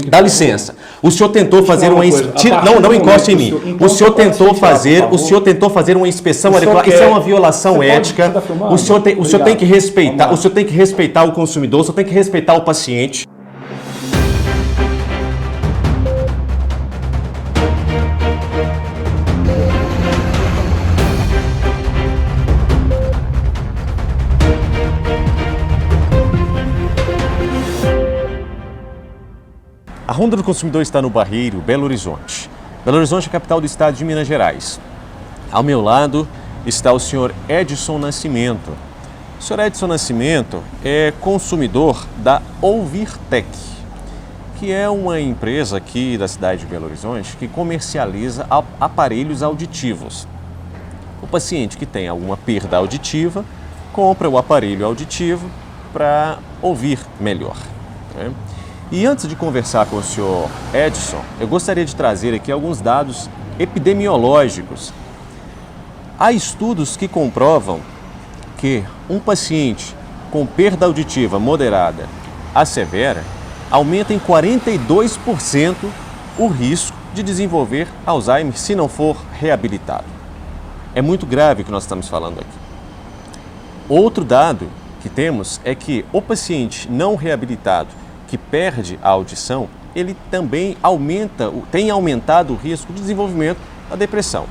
Dá licença. O senhor tentou fazer uma inspeção. Não encoste em mim. O senhor tentou fazer uma inspeção adequada. Isso é uma violação ética. O senhor tem que respeitar. O senhor tem que respeitar o consumidor. O senhor tem que respeitar o paciente. A Ronda do Consumidor está no Barreiro, Belo Horizonte. Belo Horizonte é a capital do estado de Minas Gerais. Ao meu lado está o senhor Edson Nascimento. O senhor Edson Nascimento é consumidor da Ouvirtec, que é uma empresa aqui da cidade de Belo Horizonte que comercializa aparelhos auditivos. O paciente que tem alguma perda auditiva compra o aparelho auditivo para ouvir melhor, né? E antes de conversar com o senhor Edson, eu gostaria de trazer aqui alguns dados epidemiológicos. Há estudos que comprovam que um paciente com perda auditiva moderada a severa aumenta em 42% o risco de desenvolver Alzheimer se não for reabilitado. É muito grave o que nós estamos falando aqui. Outro dado que temos é que o paciente não reabilitado que perde a audição, ele também tem aumentado o risco de desenvolvimento da depressão.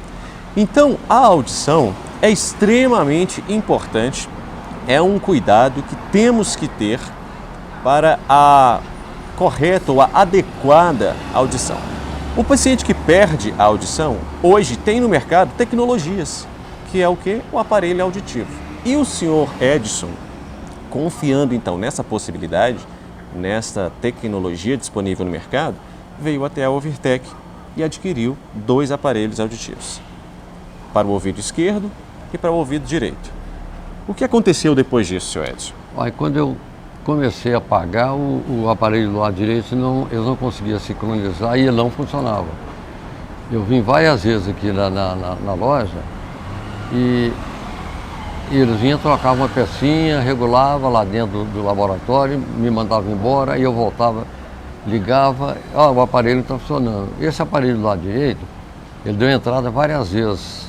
Então, a audição é extremamente importante, é um cuidado que temos que ter para a correta ou a adequada audição. O paciente que perde a audição, hoje tem no mercado tecnologias, que é o quê? O aparelho auditivo. E o senhor Edson, confiando então nessa possibilidade, nesta tecnologia disponível no mercado, veio até a Ouvirtec e adquiriu 2 aparelhos auditivos, para o ouvido esquerdo e para o ouvido direito. O que aconteceu depois disso, senhor Edson? Aí, quando eu comecei a pagar, o aparelho do lado direito, eu não conseguia sincronizar e ele não funcionava. Eu vim várias vezes aqui na loja e eles vinham, trocavam uma pecinha, regulava lá dentro do laboratório, me mandavam embora e eu voltava, ligava, o aparelho não está funcionando. Esse aparelho do lado direito, ele deu entrada várias vezes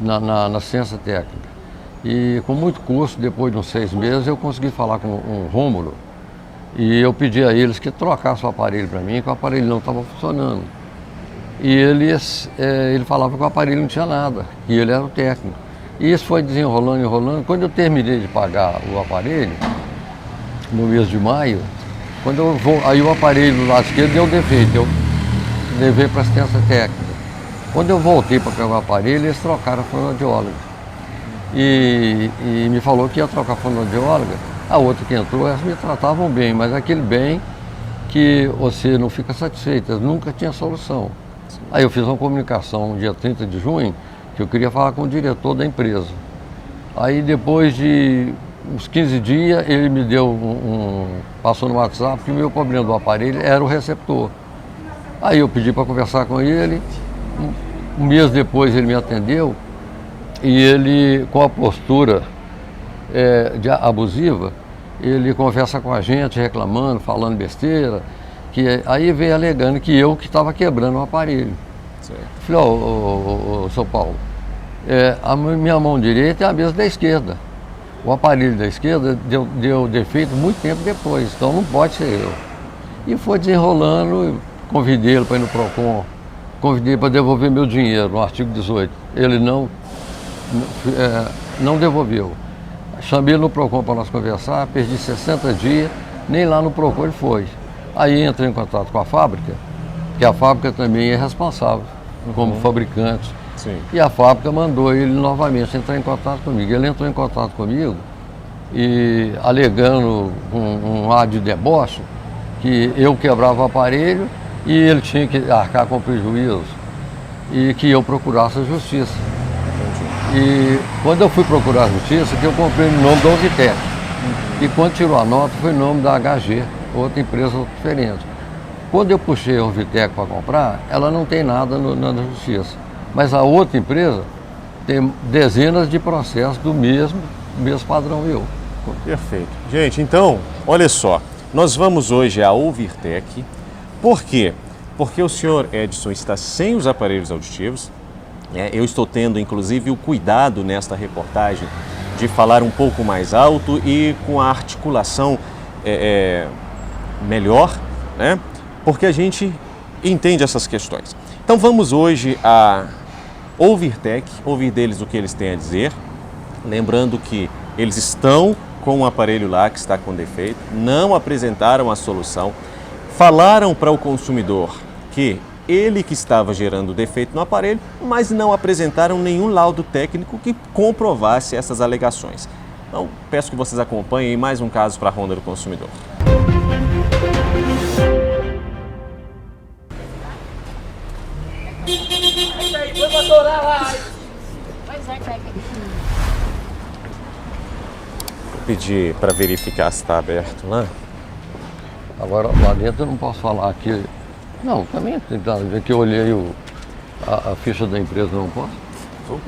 na assistência técnica. E com muito custo, depois de uns 6 meses, eu consegui falar com o Rômulo e eu pedi a eles que trocassem o aparelho para mim, que o aparelho não estava funcionando. E ele falava que o aparelho não tinha nada, e ele era o técnico. E isso foi enrolando. Quando eu terminei de pagar o aparelho, no mês de maio, aí o aparelho do lado esquerdo deu defeito, eu levei para assistência técnica. Quando eu voltei para pegar o aparelho, eles trocaram a fonoaudióloga. E me falou que ia trocar a fonoaudióloga. A outra que entrou, elas me tratavam bem, mas aquele bem que você não fica satisfeito, nunca tinha solução. Aí eu fiz uma comunicação no dia 30 de junho, que eu queria falar com o diretor da empresa. Aí depois de uns 15 dias, ele me deu passou no WhatsApp que o meu problema do aparelho era o receptor. Aí eu pedi para conversar com ele, um mês depois ele me atendeu e ele, com a postura abusiva, ele conversa com a gente, reclamando, falando besteira, aí veio alegando que eu que estava quebrando o aparelho. Falei, São Paulo, a minha mão direita é a mesma da esquerda. O aparelho da esquerda deu defeito muito tempo depois, então não pode ser eu. E foi desenrolando, convidei ele para ir no PROCON, convidei para devolver meu dinheiro no artigo 18. Ele não devolveu. Chamei ele no PROCON para nós conversar, perdi 60 dias, nem lá no PROCON ele foi. Aí entrei em contato com a fábrica, que a fábrica também é responsável como fabricante. Sim. E a fábrica mandou ele novamente entrar em contato comigo. Ele entrou em contato comigo e alegando um ar de deboche, que eu quebrava o aparelho e ele tinha que arcar com prejuízo e que eu procurasse a justiça. E quando eu fui procurar a justiça, que eu comprei no nome da Ouvirtec. E quando tirou a nota, foi o nome da HG, outra empresa diferente. Quando eu puxei a Ouvirtec para comprar, ela não tem nada na justiça. Mas a outra empresa tem dezenas de processos do mesmo padrão eu. Perfeito. Gente, então, olha só. Nós vamos hoje à Ouvirtec. Por quê? Porque o senhor Edson está sem os aparelhos auditivos. Eu estou tendo, inclusive, o cuidado nesta reportagem de falar um pouco mais alto e com a articulação melhor, né? Porque a gente entende essas questões. Então vamos hoje à Ouvirtec, ouvir deles o que eles têm a dizer. Lembrando que eles estão com um aparelho lá que está com defeito, não apresentaram a solução, falaram para o consumidor que ele que estava gerando defeito no aparelho, mas não apresentaram nenhum laudo técnico que comprovasse essas alegações. Então, peço que vocês acompanhem mais um caso para a Ronda do Consumidor. Vou pedir para verificar se está aberto lá. Agora, lá dentro eu não posso falar aqui. Não, também tem que eu olhei a ficha da empresa, não posso?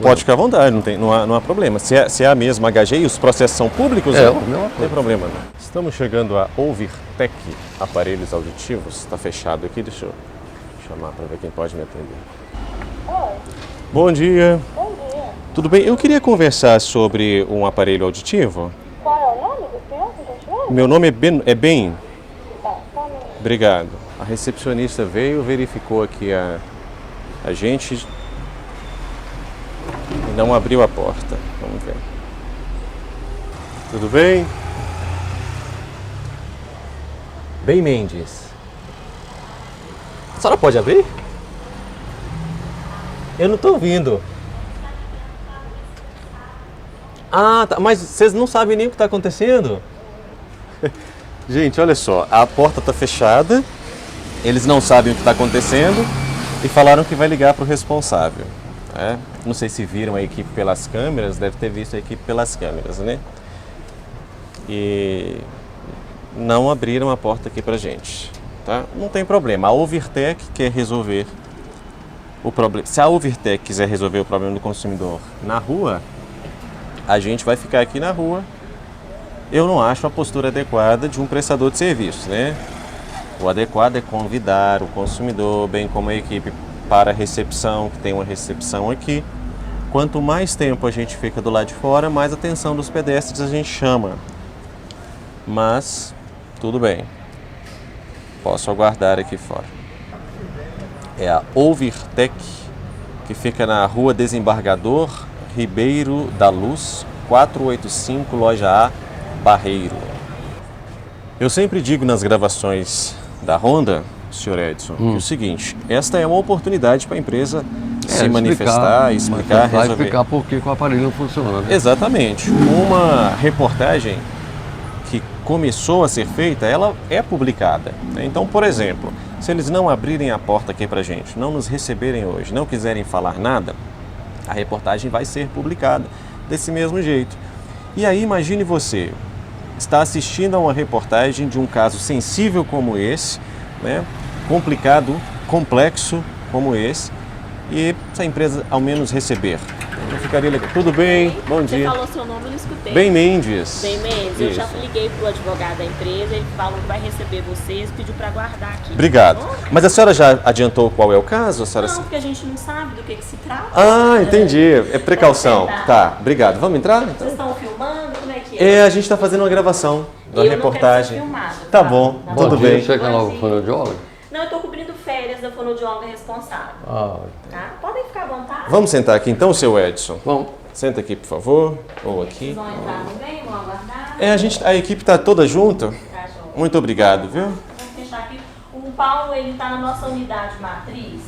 Pode ficar à vontade, não há problema. Se é a mesma HG e os processos são públicos, não tem problema não. Estamos chegando a Ouvirtec, aparelhos auditivos. Está fechado aqui, deixa eu chamar para ver quem pode me atender. Oi, Bom dia, bom dia. tudo bem? Eu queria conversar sobre um aparelho auditivo. Qual é o nome do senhor, por gentileza? Meu nome é Ben. Tá, só um minuto. Obrigado. A recepcionista veio, verificou aqui a gente e não abriu a porta. Vamos ver. Tudo bem? Ben Mendes. A senhora pode abrir? Eu não estou ouvindo. Ah, tá. Mas vocês não sabem nem o que está acontecendo? Gente, olha só. A porta está fechada. Eles não sabem o que está acontecendo e falaram que vai ligar para o responsável. Não sei se viram a equipe pelas câmeras, deve ter visto a equipe pelas câmeras, né? E não abriram a porta aqui para gente, tá? Não tem problema. A Ouvirtec quer resolver o problema. Se a Ouvirtec quiser resolver o problema do consumidor na rua, a gente vai ficar aqui na rua. Eu não acho a postura adequada de um prestador de serviço, né? O adequado é convidar o consumidor, bem como a equipe, para a recepção, que tem uma recepção aqui. Quanto mais tempo a gente fica do lado de fora, mais atenção dos pedestres a gente chama. Mas, tudo bem. Posso aguardar aqui fora. É a Ouvirtec, que fica na Rua Desembargador Ribeiro da Luz, 485, Loja A, Barreiro. Eu sempre digo nas gravações da Honda, senhor Edson, que é o seguinte: esta é uma oportunidade para a empresa se manifestar, explicar, resolver. Explicar por que o aparelho não funciona. Né? Exatamente. Uma reportagem que começou a ser feita, ela é publicada. Então, por exemplo, se eles não abrirem a porta aqui para a gente, não nos receberem hoje, não quiserem falar nada, a reportagem vai ser publicada desse mesmo jeito. E aí, imagine você, está assistindo a uma reportagem de um caso sensível como esse, né? Complicado, complexo como esse, e se a empresa ao menos receber. Eu ficaria legal. Tudo bem? Bom dia. Você falou seu nome, eu não escutei. Ben Mendes. Ben Mendes, eu já Isso. liguei pro advogado da empresa, ele falou que vai receber vocês, pediu para aguardar aqui. Obrigado. Tá bom? Mas a senhora já adiantou qual é o caso? A senhora... Não, porque a gente não sabe do que se trata. Ah, entendi. É precaução. Vamos Tá, obrigado. Vamos entrar? Então? Vocês estão filmando? Como é que é? A gente está fazendo uma gravação da Eu reportagem. não quero ser filmado, Tá bom, Tá tudo Bom dia, bem. você que é novo fonoaudiólogo? Não, eu tô cobrindo férias da fonoaudióloga responsável. Ah, Tá? Podem ficar à vontade. Vamos sentar aqui então, seu Edson. bom, Senta aqui, por favor. Ou aqui. Vocês vão entrar no meio, vão aguardar. A equipe está toda junta. Tá, joia. Muito obrigado, viu? Vamos fechar aqui. O Paulo, ele tá na nossa unidade matriz,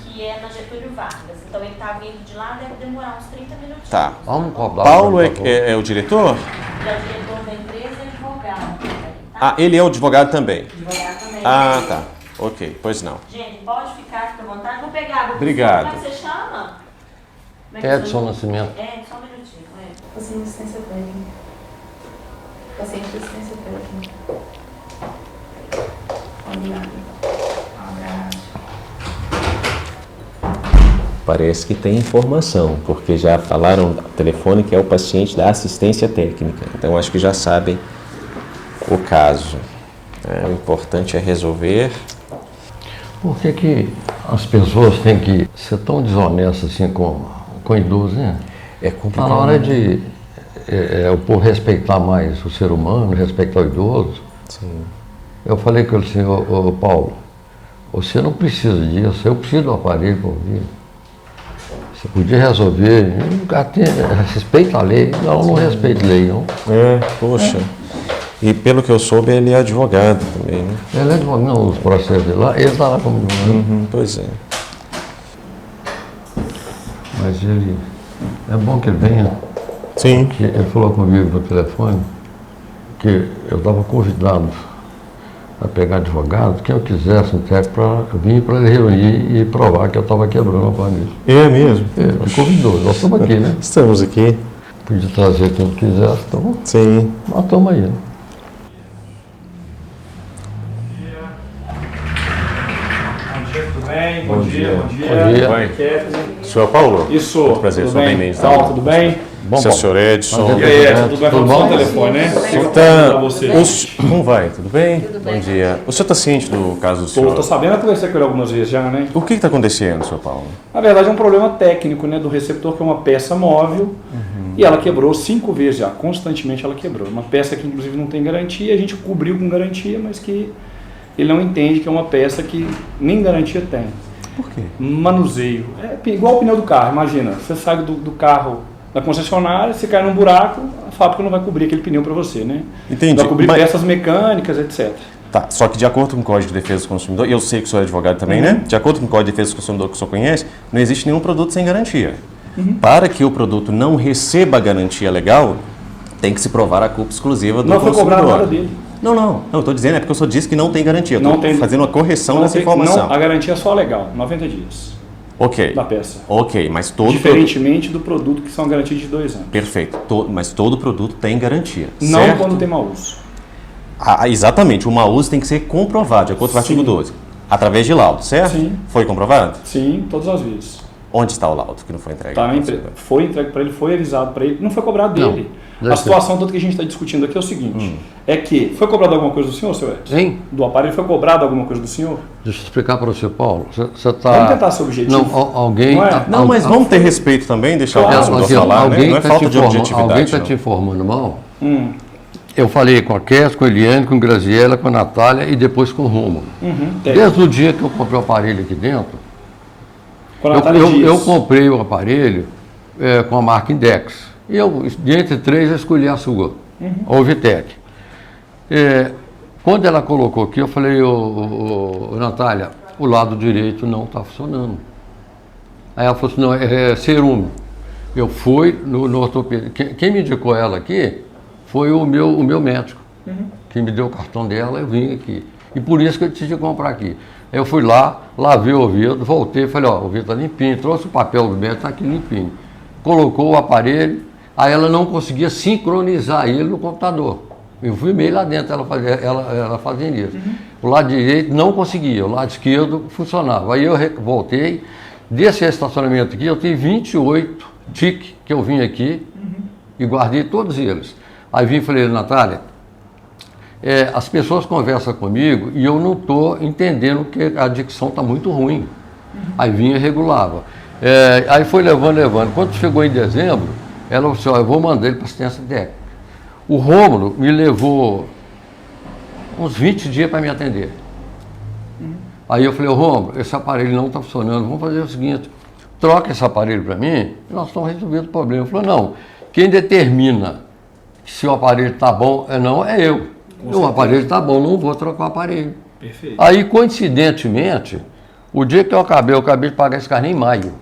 que é na Getúlio Vargas. Então ele tá vindo de lá, deve demorar uns 30 minutinhos. Tá. vamos cobrar. Paulo por favor. é o diretor? Ele é o diretor da empresa e advogado. Tá? Ah, ele é o advogado também. Advogado também. Ah, tá. Ok, pois não. Gente, pode ficar, fica à vontade. Vou pegar. Obrigado. Como é que você chama? Como é que Edson você- Nascimento. Só um minutinho. Paciente de assistência técnica. Paciente de assistência técnica. Obrigado. Um abraço. Parece que tem informação, porque já falaram no telefone que é o paciente da assistência técnica. Então acho que já sabem o caso. O importante é resolver. Por que as pessoas têm que ser tão desonestas assim com idoso, né? É complicado. Tá na hora de o povo respeitar mais o ser humano, respeitar o idoso. Sim. Eu falei com ele assim, ô Paulo, você não precisa disso, eu preciso do aparelho para ouvir. Você podia resolver, respeita a lei. Não respeita a lei, não. Poxa. E pelo que eu soube, ele é advogado também, né? Ele é advogado, não, os processos dele lá, ele está lá como advogado. Pois é. Mas ele, é bom que ele venha. Sim. Que ele falou comigo no telefone que eu estava convidado a pegar advogado, quem eu quisesse, até para vir para ele reunir e provar que eu estava quebrando o aparelho. É mesmo? Ele me convidou, nós estamos aqui, né? Estamos aqui. Podia trazer quem quisesse, então Sim. nós estamos aí, né? Bom dia. Bom dia. Senhor Paulo? Isso. Muito prazer, Tudo sou bem? bem-vindo. Tudo bem? Seu senhor Edson. Prazer. E aí, tudo bem? Tudo Vamos bom? no telefone, né? Tá, Pra você. como vai? Tudo bem? Bom dia. O senhor está ciente do caso do senhor? Tô sabendo, eu conversei com ele algumas vezes já, né? O que está acontecendo, senhor Paulo? Na verdade é um problema técnico, né? Do receptor, que é uma peça móvel. E ela quebrou 5 vezes já, constantemente ela quebrou. Uma peça que inclusive não tem garantia, a gente cobriu com garantia, mas que ele não entende que é uma peça que nem garantia tem. Por quê? Manuseio. É igual o pneu do carro, imagina. Você sai do carro da concessionária, você cai num buraco, a fábrica não vai cobrir aquele pneu para você, né? Entendi. Vai cobrir peças mecânicas, etc. Tá, só que de acordo com o Código de Defesa do Consumidor, e eu sei que o senhor é advogado também, né? De acordo com o Código de Defesa do Consumidor que o senhor conhece, não existe nenhum produto sem garantia. Para que o produto não receba a garantia legal, tem que se provar a culpa exclusiva do Não foi consumidor. cobrado nada dele. Não, eu estou dizendo, é porque o senhor disse que não tem garantia. Eu Não estou tem. fazendo uma correção Não dessa tem- informação. não, a garantia é só legal, 90 dias Ok. da peça. Ok, mas todo Diferentemente do produto que são garantias de 2 anos. Perfeito. Mas todo produto tem garantia. Não certo? quando tem mau uso. Exatamente. O mau uso tem que ser comprovado, de acordo com o artigo Sim. 12. Através de laudo, certo? Sim. Foi comprovado? Sim, todas as vezes. Onde está o laudo que não foi entregue? Tá na empresa. Foi entregue para ele, foi avisado para ele, não foi cobrado Não. dele. Deve A situação toda que a gente está discutindo aqui é o seguinte: é que foi cobrado alguma coisa do senhor, seu Edson? Hein? Do aparelho foi cobrado alguma coisa do senhor? Deixa eu explicar para você, Paulo. Você está... Vamos tentar ser objetivo. Não, alguém... Não é? Não, mas vamos ter respeito também, deixar Claro. o consumidor Assim, falar, né? alguém Não é está falta de objetividade. alguém está não. te informando mal. Hum, Eu falei com a Kes, com a Eliane, com a Graziella, com a Natália e depois com o Rômulo. tem. Desde o dia que eu comprei o aparelho aqui dentro, Com a Natália Dias. eu comprei o aparelho com a marca Index. E eu, de entre 3, eu escolhi a sua, a Ovitec. Quando ela colocou aqui, eu falei, ô, Natália, o lado direito não está funcionando. Aí ela falou assim, não, é cerume. Eu fui no ortopedista. Quem me indicou ela aqui foi o meu médico. Que me deu o cartão dela, eu vim aqui. E por isso que eu decidi comprar aqui. Aí eu fui lá, lavei o ouvido, voltei, falei, ó, o ouvido está limpinho, trouxe o papel do médico, está aqui limpinho. Colocou o aparelho, aí ela não conseguia sincronizar ele no computador. Eu fui meio lá dentro, ela fazendo isso. O lado direito não conseguia, o lado esquerdo funcionava. Aí eu voltei, desse estacionamento aqui, eu tenho 28 tickets que eu vim aqui e guardei todos eles. Aí vim e falei, Natália, as pessoas conversam comigo e eu não estou entendendo que a dicção está muito ruim. Aí vinha e regulava. Aí foi levando. Quando chegou em dezembro, ela falou assim, ó, eu vou mandar ele para assistência técnica. O Rômulo me levou uns 20 dias para me atender. Aí eu falei, ô Rômulo, esse aparelho não está funcionando, vamos fazer o seguinte, troca esse aparelho para mim e nós estamos resolvendo o problema. Ele falou, não, quem determina se o aparelho está bom ou não é eu. O aparelho está bom, não vou trocar o aparelho. Perfeito. Aí, coincidentemente, o dia que eu acabei de pagar esse carnê em maio.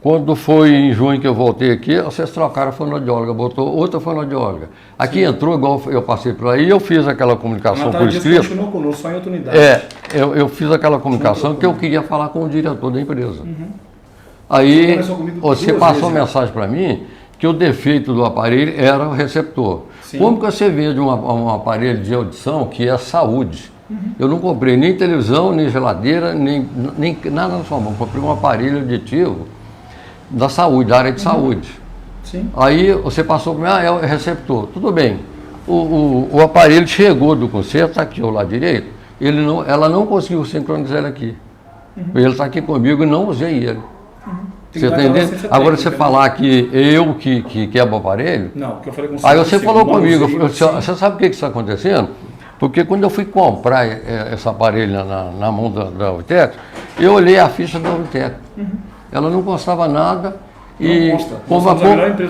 Quando foi em junho que eu voltei aqui, vocês trocaram a fonoaudióloga, botou outra fonoaudióloga. Aqui entrou, igual eu passei por aí, eu fiz aquela A comunicação por Natália Dias escrito. continuou conosco só em outra unidade. Eu fiz aquela comunicação que eu queria falar com o diretor da empresa. Aí Conversou comigo você duas passou uma vezes, mensagem para mim que o defeito do aparelho era o receptor. Sim. Como que você vende um aparelho de audição que é saúde? Eu não comprei nem televisão, nem geladeira, nem nada na sua mão. Comprei um aparelho auditivo da saúde, da área de saúde. Sim. Aí você passou para mim, é o receptor. Tudo bem. O aparelho chegou do concerto, está aqui ao lado direito, ela não conseguiu sincronizar ele aqui. Ele está aqui comigo e não usei ele. Você está entendendo? Agora você falar que eu que quebro o aparelho... Não, porque eu falei com você. Aí você falou comigo, você sabe o que está acontecendo? Porque quando eu fui comprar esse aparelho na mão da Oitex, eu olhei a ficha da Oitex. Ela não constava nada e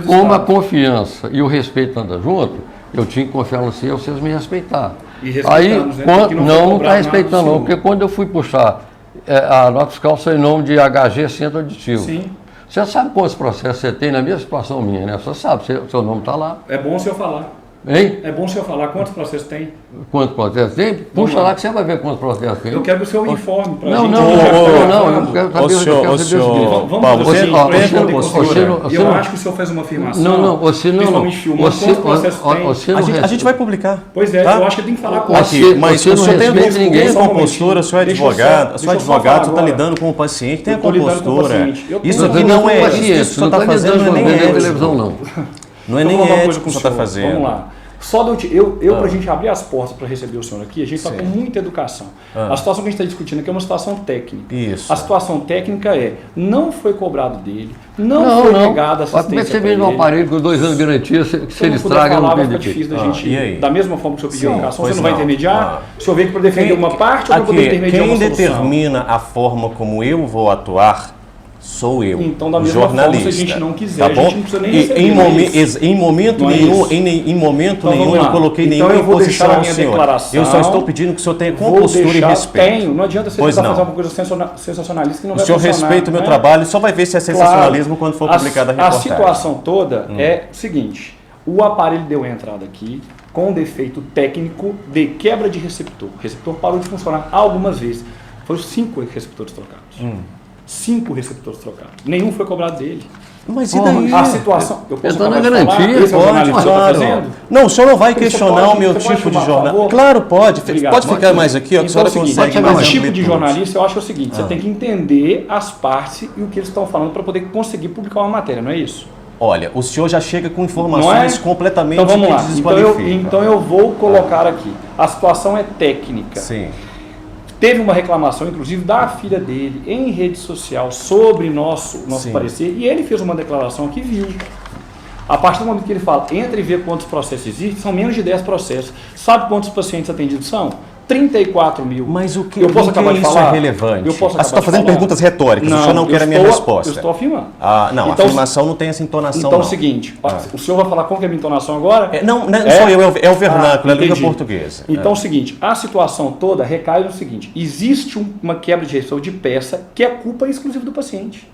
como a confiança e o respeito andam junto, eu tinha que confiar no senhor, vocês me respeitaram. Aí, não está respeitando não, porque quando eu fui puxar a nota fiscal sai em nome de HG Centro Aditivo. Sim. Você sabe quantos processos você tem na mesma situação minha, né? Você sabe, seu nome está lá. É bom o senhor falar. Hein? É bom o senhor falar quantos processos tem. Quantos processos tem? Puxa lá que você vai ver quantos processos tem. Eu quero que o senhor informe para a não, gente. Não, eu quero saber o senhor. Vamos fazer você eu acho que o senhor fez uma afirmação. Não, você não. Principalmente filmando quantos processos tem. A gente vai publicar. Pois é, eu acho que tem que falar com você. Mas o senhor tem ninguém com postura, o senhor é advogado, o senhor está lidando com o paciente, tem a compostura. Isso aqui não é isso que o senhor está fazendo, não é nem ético. Não é nem ético o que o senhor está fazendo. Vamos lá. Só para a gente abrir as portas para receber o senhor aqui, a gente está com muita educação. A situação que a gente está discutindo aqui é uma situação técnica. Isso. A situação técnica não foi cobrado dele, não foi negada a assistência. Como é que você vende um aparelho com 2 anos de garantia, se ele estraga, não tem difícil da gente, da mesma forma que o senhor pediu a educação, você não vai intermediar? O senhor veio para defender uma parte ou para poder intermediar uma solução? Quem determina a forma como eu vou atuar sou eu, então, da mesma jornalista. Forma, se a gente não quiser, tá a gente não precisa nem receber. Em momento nenhum eu coloquei nenhuma imposição ao senhor. Eu só estou pedindo que o senhor tenha compostura e respeito. Não adianta você tentar fazer uma coisa sensacionalista que não vai funcionar. O senhor respeita o meu trabalho, só vai ver se é sensacionalismo quando for publicada a reportagem. A situação toda é o seguinte, o aparelho deu entrada aqui com defeito técnico de quebra de receptor. O receptor parou de funcionar algumas vezes. Foram 5 receptores trocados. 5 receptores trocados. Nenhum foi cobrado dele. Mas e daí? A situação... Eu posso na garantia. Esse é o jornalismo que você está fazendo? Não, o senhor não vai questionar o meu tipo de jornal. Claro, pode. Obrigado. Pode ficar mais aqui, ó, que a senhora consegue mais. O tipo de jornalista, eu acho o seguinte, você tem que entender as partes e o que eles estão falando para poder conseguir publicar uma matéria, não é isso? Olha, o senhor já chega com informações completamente então, vamos lá. Então eu vou colocar aqui. A situação é técnica. Sim. Teve uma reclamação, inclusive, da filha dele em rede social sobre nosso parecer, e ele fez uma declaração que viu. A partir do momento que ele fala, entra e vê quantos processos existem, são menos de 10 processos. Sabe quantos pacientes atendidos são? 34 mil. Mas o que, eu posso acabar de isso falar? é relevante? Eu posso você está fazendo perguntas retóricas, o senhor não quer a minha resposta. Eu estou afirmando. Não, então, a afirmação não tem essa entonação. Então é o seguinte, o senhor vai falar qual que é a minha entonação agora? Não sou eu, é o vernáculo, é a língua portuguesa. Então é o seguinte, a situação toda recai no seguinte, existe uma quebra de receptor de peça que é culpa exclusiva do paciente.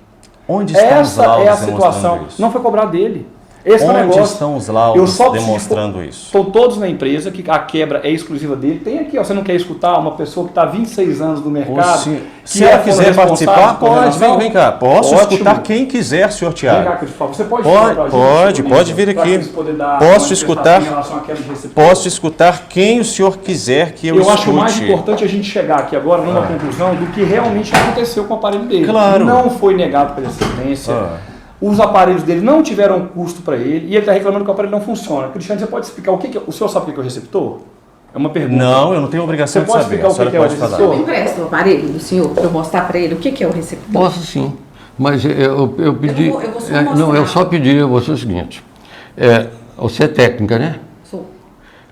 Onde estão os laudos é a situação, isso? Não foi cobrado dele. Esse Onde estão os laudos demonstrando isso? Estão todos na empresa, que a quebra é exclusiva dele. Tem aqui, ó, você não quer escutar uma pessoa que está há 26 anos no mercado? Se ela quiser participar, pode. Vem cá. Posso escutar quem quiser, senhor Thiago. Vem cá, por favor. Você pode vir aqui. Posso escutar quem o senhor quiser que eu escute. Eu acho mais importante a gente chegar aqui agora numa conclusão do que realmente aconteceu com o aparelho dele. Claro. Não foi negado pela excelência. Os aparelhos dele não tiveram custo para ele e ele está reclamando que o aparelho não funciona. Cristiano, você pode explicar o que é? O senhor sabe o que é o receptor? É uma pergunta. Não, eu não tenho obrigação de saber. Você pode explicar o que é o receptor? Me empresta o aparelho do senhor para eu mostrar para ele o que é o receptor? Posso sim, mas eu pedi... Eu só pedi a você o seguinte, você é técnica, né? Sou.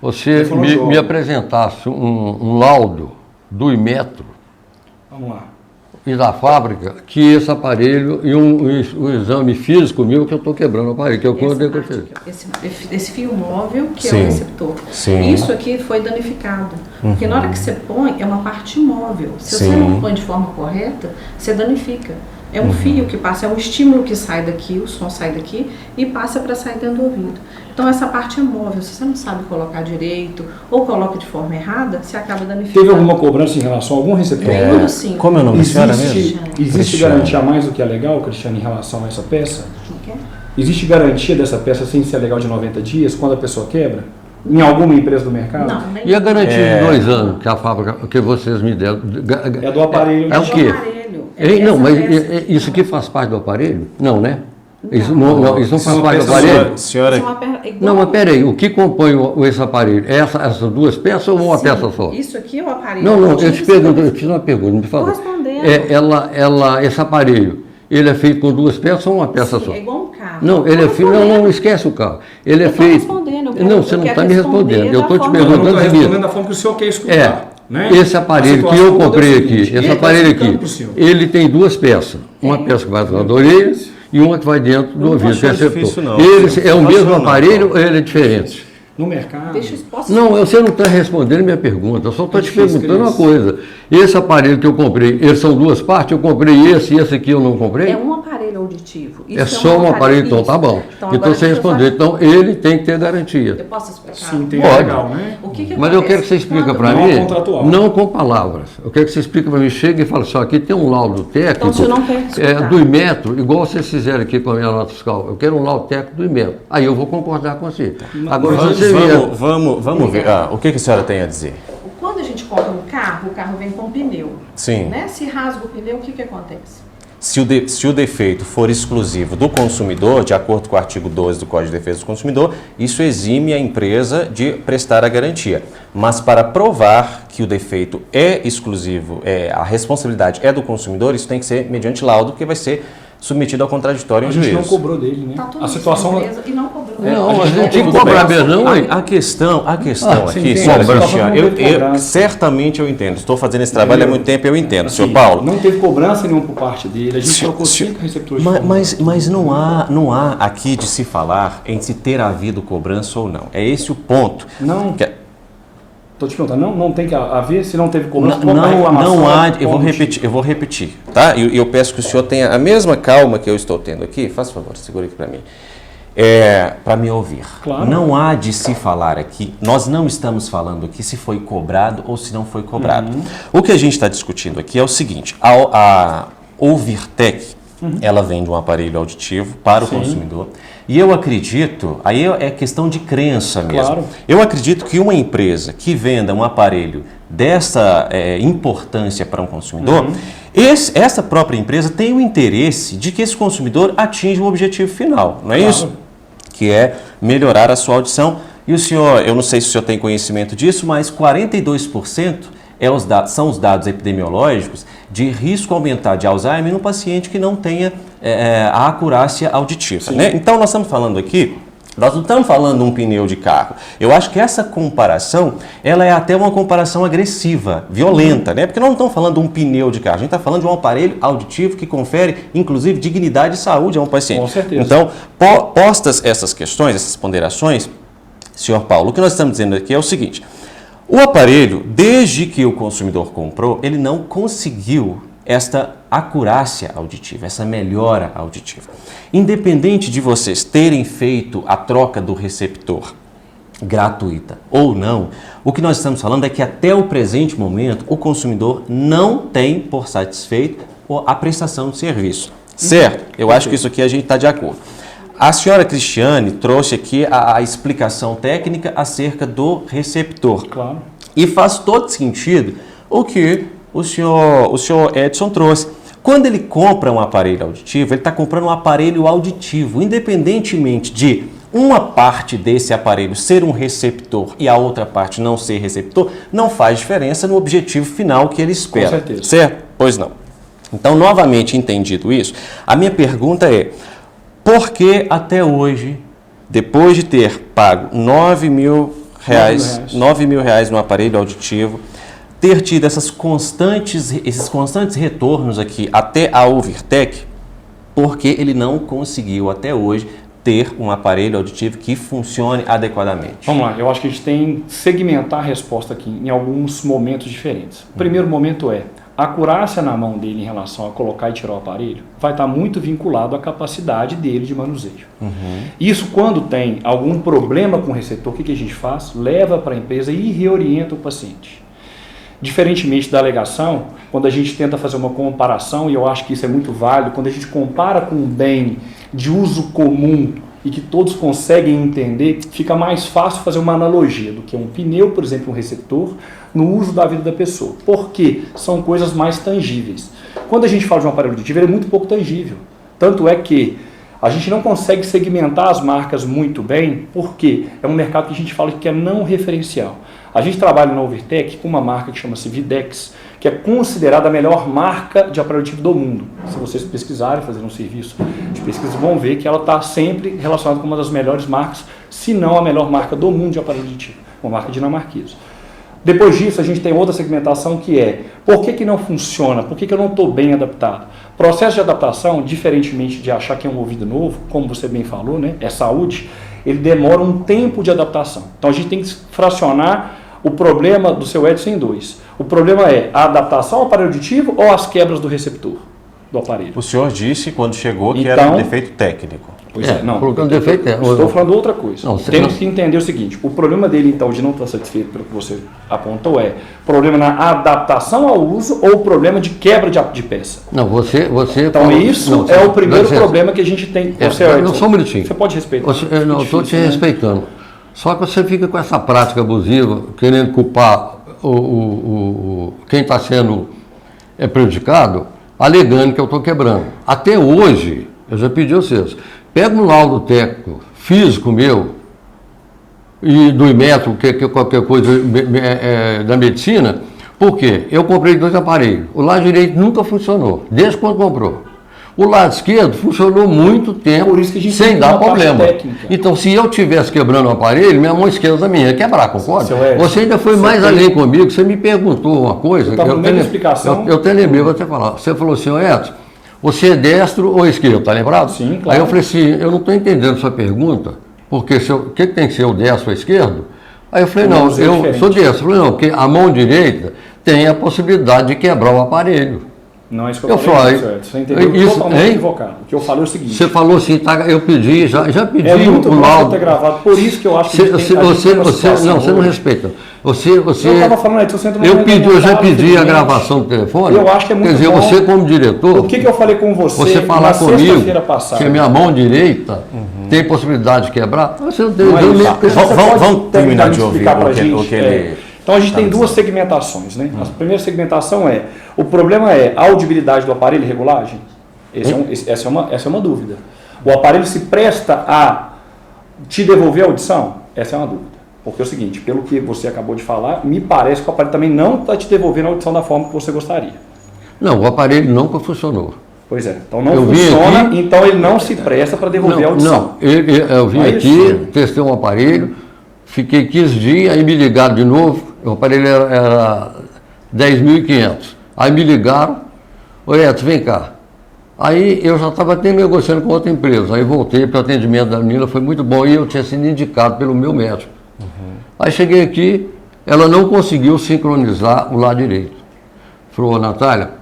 Você me apresentasse um laudo do Imetro. Vamos lá. E da fábrica, que esse aparelho e um exame físico meu que eu estou quebrando o aparelho, que eu contei com você. Esse fio móvel que é o receptor. Sim. Isso aqui foi danificado. Porque na hora que você põe, é uma parte móvel. Se você não põe de forma correta, você danifica. É um fio que passa, é um estímulo que sai daqui, o som sai daqui e passa para sair dentro do ouvido. Então essa parte é móvel, se você não sabe colocar direito ou coloca de forma errada, você acaba danificando. Teve alguma cobrança em relação a algum receptor? Sim. Como é o nome da senhora mesmo? Existe garantia a mais do que é legal, Cristiano, em relação a essa peça? Existe garantia dessa peça sem ser legal de 90 dias, quando a pessoa quebra? Em alguma empresa do mercado? Não, e a garantia de 2 anos que a fábrica, que vocês me deram? É do aparelho. É o quê? Não, mas isso aqui faz parte do aparelho? Não, né? Isso não faz parte do aparelho? Senhora... Não, mas peraí, o que compõe esse aparelho? Essas duas peças ou uma peça só? Isso aqui é o aparelho. Não, eu te pergunto, eu fiz uma pergunta, me fala. Estou respondendo. Esse aparelho, ele é feito com duas peças ou uma peça só? É igual um carro. Não, ele é feito. Não, esquece o carro. Ele é feito. Não, você não está me respondendo. Eu estou te perguntando o seguinte. Respondendo da forma que o senhor quer escutar. Né? Esse aparelho que eu comprei aqui, esse aparelho aqui, ele tem duas peças. Uma peça que vai atrás da orelha e uma que vai dentro do ouvido, receptor. Ele é o mesmo aparelho ou ele é diferente? No mercado. Não, você não está respondendo minha pergunta, eu só estou te perguntando uma coisa. Esse aparelho que eu comprei, eles são duas partes? Eu comprei esse e esse aqui eu não comprei? É um aparelho auditivo. Isso é só um aparelho, então tá bom. Então você respondeu, então ele tem que ter garantia. Eu posso explicar? Sim, tem Pode. legal, né? Mas eu quero que você explique para mim, não com palavras. Eu quero que você explique para mim, chega e fala assim, aqui tem um laudo técnico Então, não quer do Inmetro, igual vocês fizeram aqui com a minha nota fiscal. Eu quero um laudo técnico do Inmetro. Aí eu vou concordar com você. Agora, vamos ver. O que a senhora tem a dizer? Quando a gente compra um carro, o carro vem com pneu. Sim. Né? Se rasga o pneu, o que acontece? Se o defeito for exclusivo do consumidor, de acordo com o artigo 12 do Código de Defesa do Consumidor, isso exime a empresa de prestar a garantia. Mas para provar que o defeito é exclusivo, a responsabilidade é do consumidor, isso tem que ser mediante laudo, que vai ser submetido ao contraditório em juízo. A gente não cobrou dele, né? Tá tudo A situação... e não cobrou. Não, a gente tem que cobrar mesmo, não, hein? A questão aqui, sim, senhor Cristiano, certamente eu entendo. Estou fazendo esse trabalho há muito tempo, eu entendo. Senhor Paulo. Não teve cobrança nenhuma por parte dele. A gente colocou 5 receptores. Mas não há aqui de se falar em se ter havido cobrança ou não. É esse o ponto. Não. Estou te perguntando, não tem que haver, se não teve cobrança, não há, eu vou repetir, tá? E eu peço que o senhor tenha a mesma calma que eu estou tendo aqui. Faça favor, segura aqui para mim. Para me ouvir. Claro. Não há de se falar aqui, nós não estamos falando aqui se foi cobrado ou se não foi cobrado. O que a gente está discutindo aqui é o seguinte, a Ouvirtec, ela vende um aparelho auditivo para o consumidor. E eu acredito, aí é questão de crença mesmo. Claro. Eu acredito que uma empresa que venda um aparelho dessa importância para um consumidor, essa própria empresa tem o interesse de que esse consumidor atinja o objetivo final, não é isso? Que é melhorar a sua audição. E o senhor, eu não sei se o senhor tem conhecimento disso, mas 42% são os dados epidemiológicos de risco aumentar de Alzheimer no paciente que não tenha a acurácia auditiva. Né? Então, nós estamos falando aqui, nós não estamos falando de um pneu de carro. Eu acho que essa comparação, ela é até uma comparação agressiva, violenta, né? Porque nós não estamos falando de um pneu de carro, a gente está falando de um aparelho auditivo que confere, inclusive, dignidade e saúde a um paciente. Com certeza. Então, postas essas questões, essas ponderações, senhor Paulo, o que nós estamos dizendo aqui é o seguinte: o aparelho, desde que o consumidor comprou, ele não conseguiu esta acurácia auditiva, essa melhora auditiva. Independente de vocês terem feito a troca do receptor gratuita ou não, o que nós estamos falando é que até o presente momento o consumidor não tem por satisfeito a prestação de serviço. Certo? Eu acho que isso aqui a gente está de acordo. A senhora Cristiane trouxe aqui a explicação técnica acerca do receptor. Claro. E faz todo sentido o que o senhor Edson trouxe. Quando ele compra um aparelho auditivo, ele está comprando um aparelho auditivo, independentemente de uma parte desse aparelho ser um receptor e a outra parte não ser receptor, não faz diferença no objetivo final que ele espera. Com certeza. Certo? Pois não. Então, novamente entendido isso, a minha pergunta é: por que até hoje, depois de ter pago R$9 mil no aparelho auditivo, ter tido esses constantes retornos aqui até a Ouvirtec, porque ele não conseguiu até hoje ter um aparelho auditivo que funcione adequadamente? Vamos lá, eu acho que a gente tem que segmentar a resposta aqui em alguns momentos diferentes. O primeiro momento é: a acurácia na mão dele em relação a colocar e tirar o aparelho vai estar muito vinculado à capacidade dele de manuseio. Isso, quando tem algum problema com o receptor, o que a gente faz? Leva para a empresa e reorienta o paciente. Diferentemente da alegação, quando a gente tenta fazer uma comparação, e eu acho que isso é muito válido, quando a gente compara com um bem de uso comum e que todos conseguem entender, fica mais fácil fazer uma analogia do que um pneu, por exemplo, um receptor, no uso da vida da pessoa. Porque são coisas mais tangíveis. Quando a gente fala de um aparelho auditivo, ele é muito pouco tangível. Tanto é que A gente não consegue segmentar as marcas muito bem, porque é um mercado que a gente fala que é não referencial. A gente trabalha na Overtec com uma marca que chama-se Videx, que é considerada a melhor marca de aparelho aditivo do mundo. Se vocês pesquisarem, fazerem um serviço de pesquisa, vão ver que ela está sempre relacionada com uma das melhores marcas, se não a melhor marca do mundo de aparelho aditivo, uma marca dinamarquesa. Depois disso, a gente tem outra segmentação que é, por que não funciona? Por que eu não estou bem adaptado? Processo de adaptação, diferentemente de achar que é um ouvido novo, como você bem falou, né, é saúde, ele demora um tempo de adaptação. Então a gente tem que fracionar o problema do seu Edson em dois. O problema é a adaptação ao aparelho auditivo ou as quebras do receptor do aparelho? O senhor disse quando chegou que era um defeito técnico. Pois é, não. Colocando defeito, estou falando outra coisa. Temos que entender o seguinte, o problema dele então de não estar satisfeito pelo que você apontou é problema na adaptação ao uso ou problema de quebra de peça? Não, você então isso é o primeiro problema que a gente tem. Não, só um minutinho. Você pode respeitar. Não, estou te respeitando. Só que você fica com essa prática abusiva, querendo culpar quem está sendo prejudicado, alegando que eu estou quebrando. Até hoje, eu já pedi a vocês, pega um laudo técnico, físico meu, e do Inmetro, que é qualquer coisa da medicina, porque eu comprei 2 aparelhos. O lado direito nunca funcionou, desde quando comprou. O lado esquerdo funcionou muito tempo sem dar problema. Então, se eu estivesse quebrando o aparelho, minha mão esquerda também ia quebrar, concorda? Você ainda foi mais além comigo, você me perguntou uma coisa. Eu até lembrei, vou até falar. Você falou assim, Edson, você é destro ou esquerdo, tá lembrado? Sim, claro. Aí eu falei assim, eu não estou entendendo sua pergunta, porque o que tem que ser o destro ou esquerdo? Aí eu falei, não, eu sou destro. Eu falei, não, porque a mão direita tem a possibilidade de quebrar o aparelho. Não é isso que eu falei, você entendeu totalmente equivocado. O que eu falei é o seguinte... Você falou assim, tá, eu pedi, já pedi o muito bom ter gravado, por isso que eu acho que você não respeita. Eu estava falando aí, você entrou eu já pedi a gravação do telefone. Eu acho que é muito bom. Quer dizer, você como diretor... O que eu falei com você falar na comigo sexta-feira passada? Que a minha mão direita tem possibilidade de quebrar? Você não tem... Vamos terminar de ouvir o que ele... Então a gente tem duas segmentações, né? A primeira segmentação é, o problema é a audibilidade do aparelho e regulagem? Essa é uma dúvida. O aparelho se presta a te devolver a audição? Essa é uma dúvida. Porque é o seguinte, pelo que você acabou de falar, me parece que o aparelho também não está te devolvendo a audição da forma que você gostaria. Não, o aparelho nunca funcionou. Pois é, então não funciona, então ele não se presta para devolver a audição. Não, eu vim aqui, testei um aparelho, fiquei 15 dias, aí me ligaram de novo, o aparelho era 10.500. Aí me ligaram, ô Edson, vem cá. Aí eu já estava até negociando com outra empresa, aí voltei, porque o atendimento da menina foi muito bom e eu tinha sido indicado pelo meu médico. Aí cheguei aqui, ela não conseguiu sincronizar o lado direito. Falou, Natália,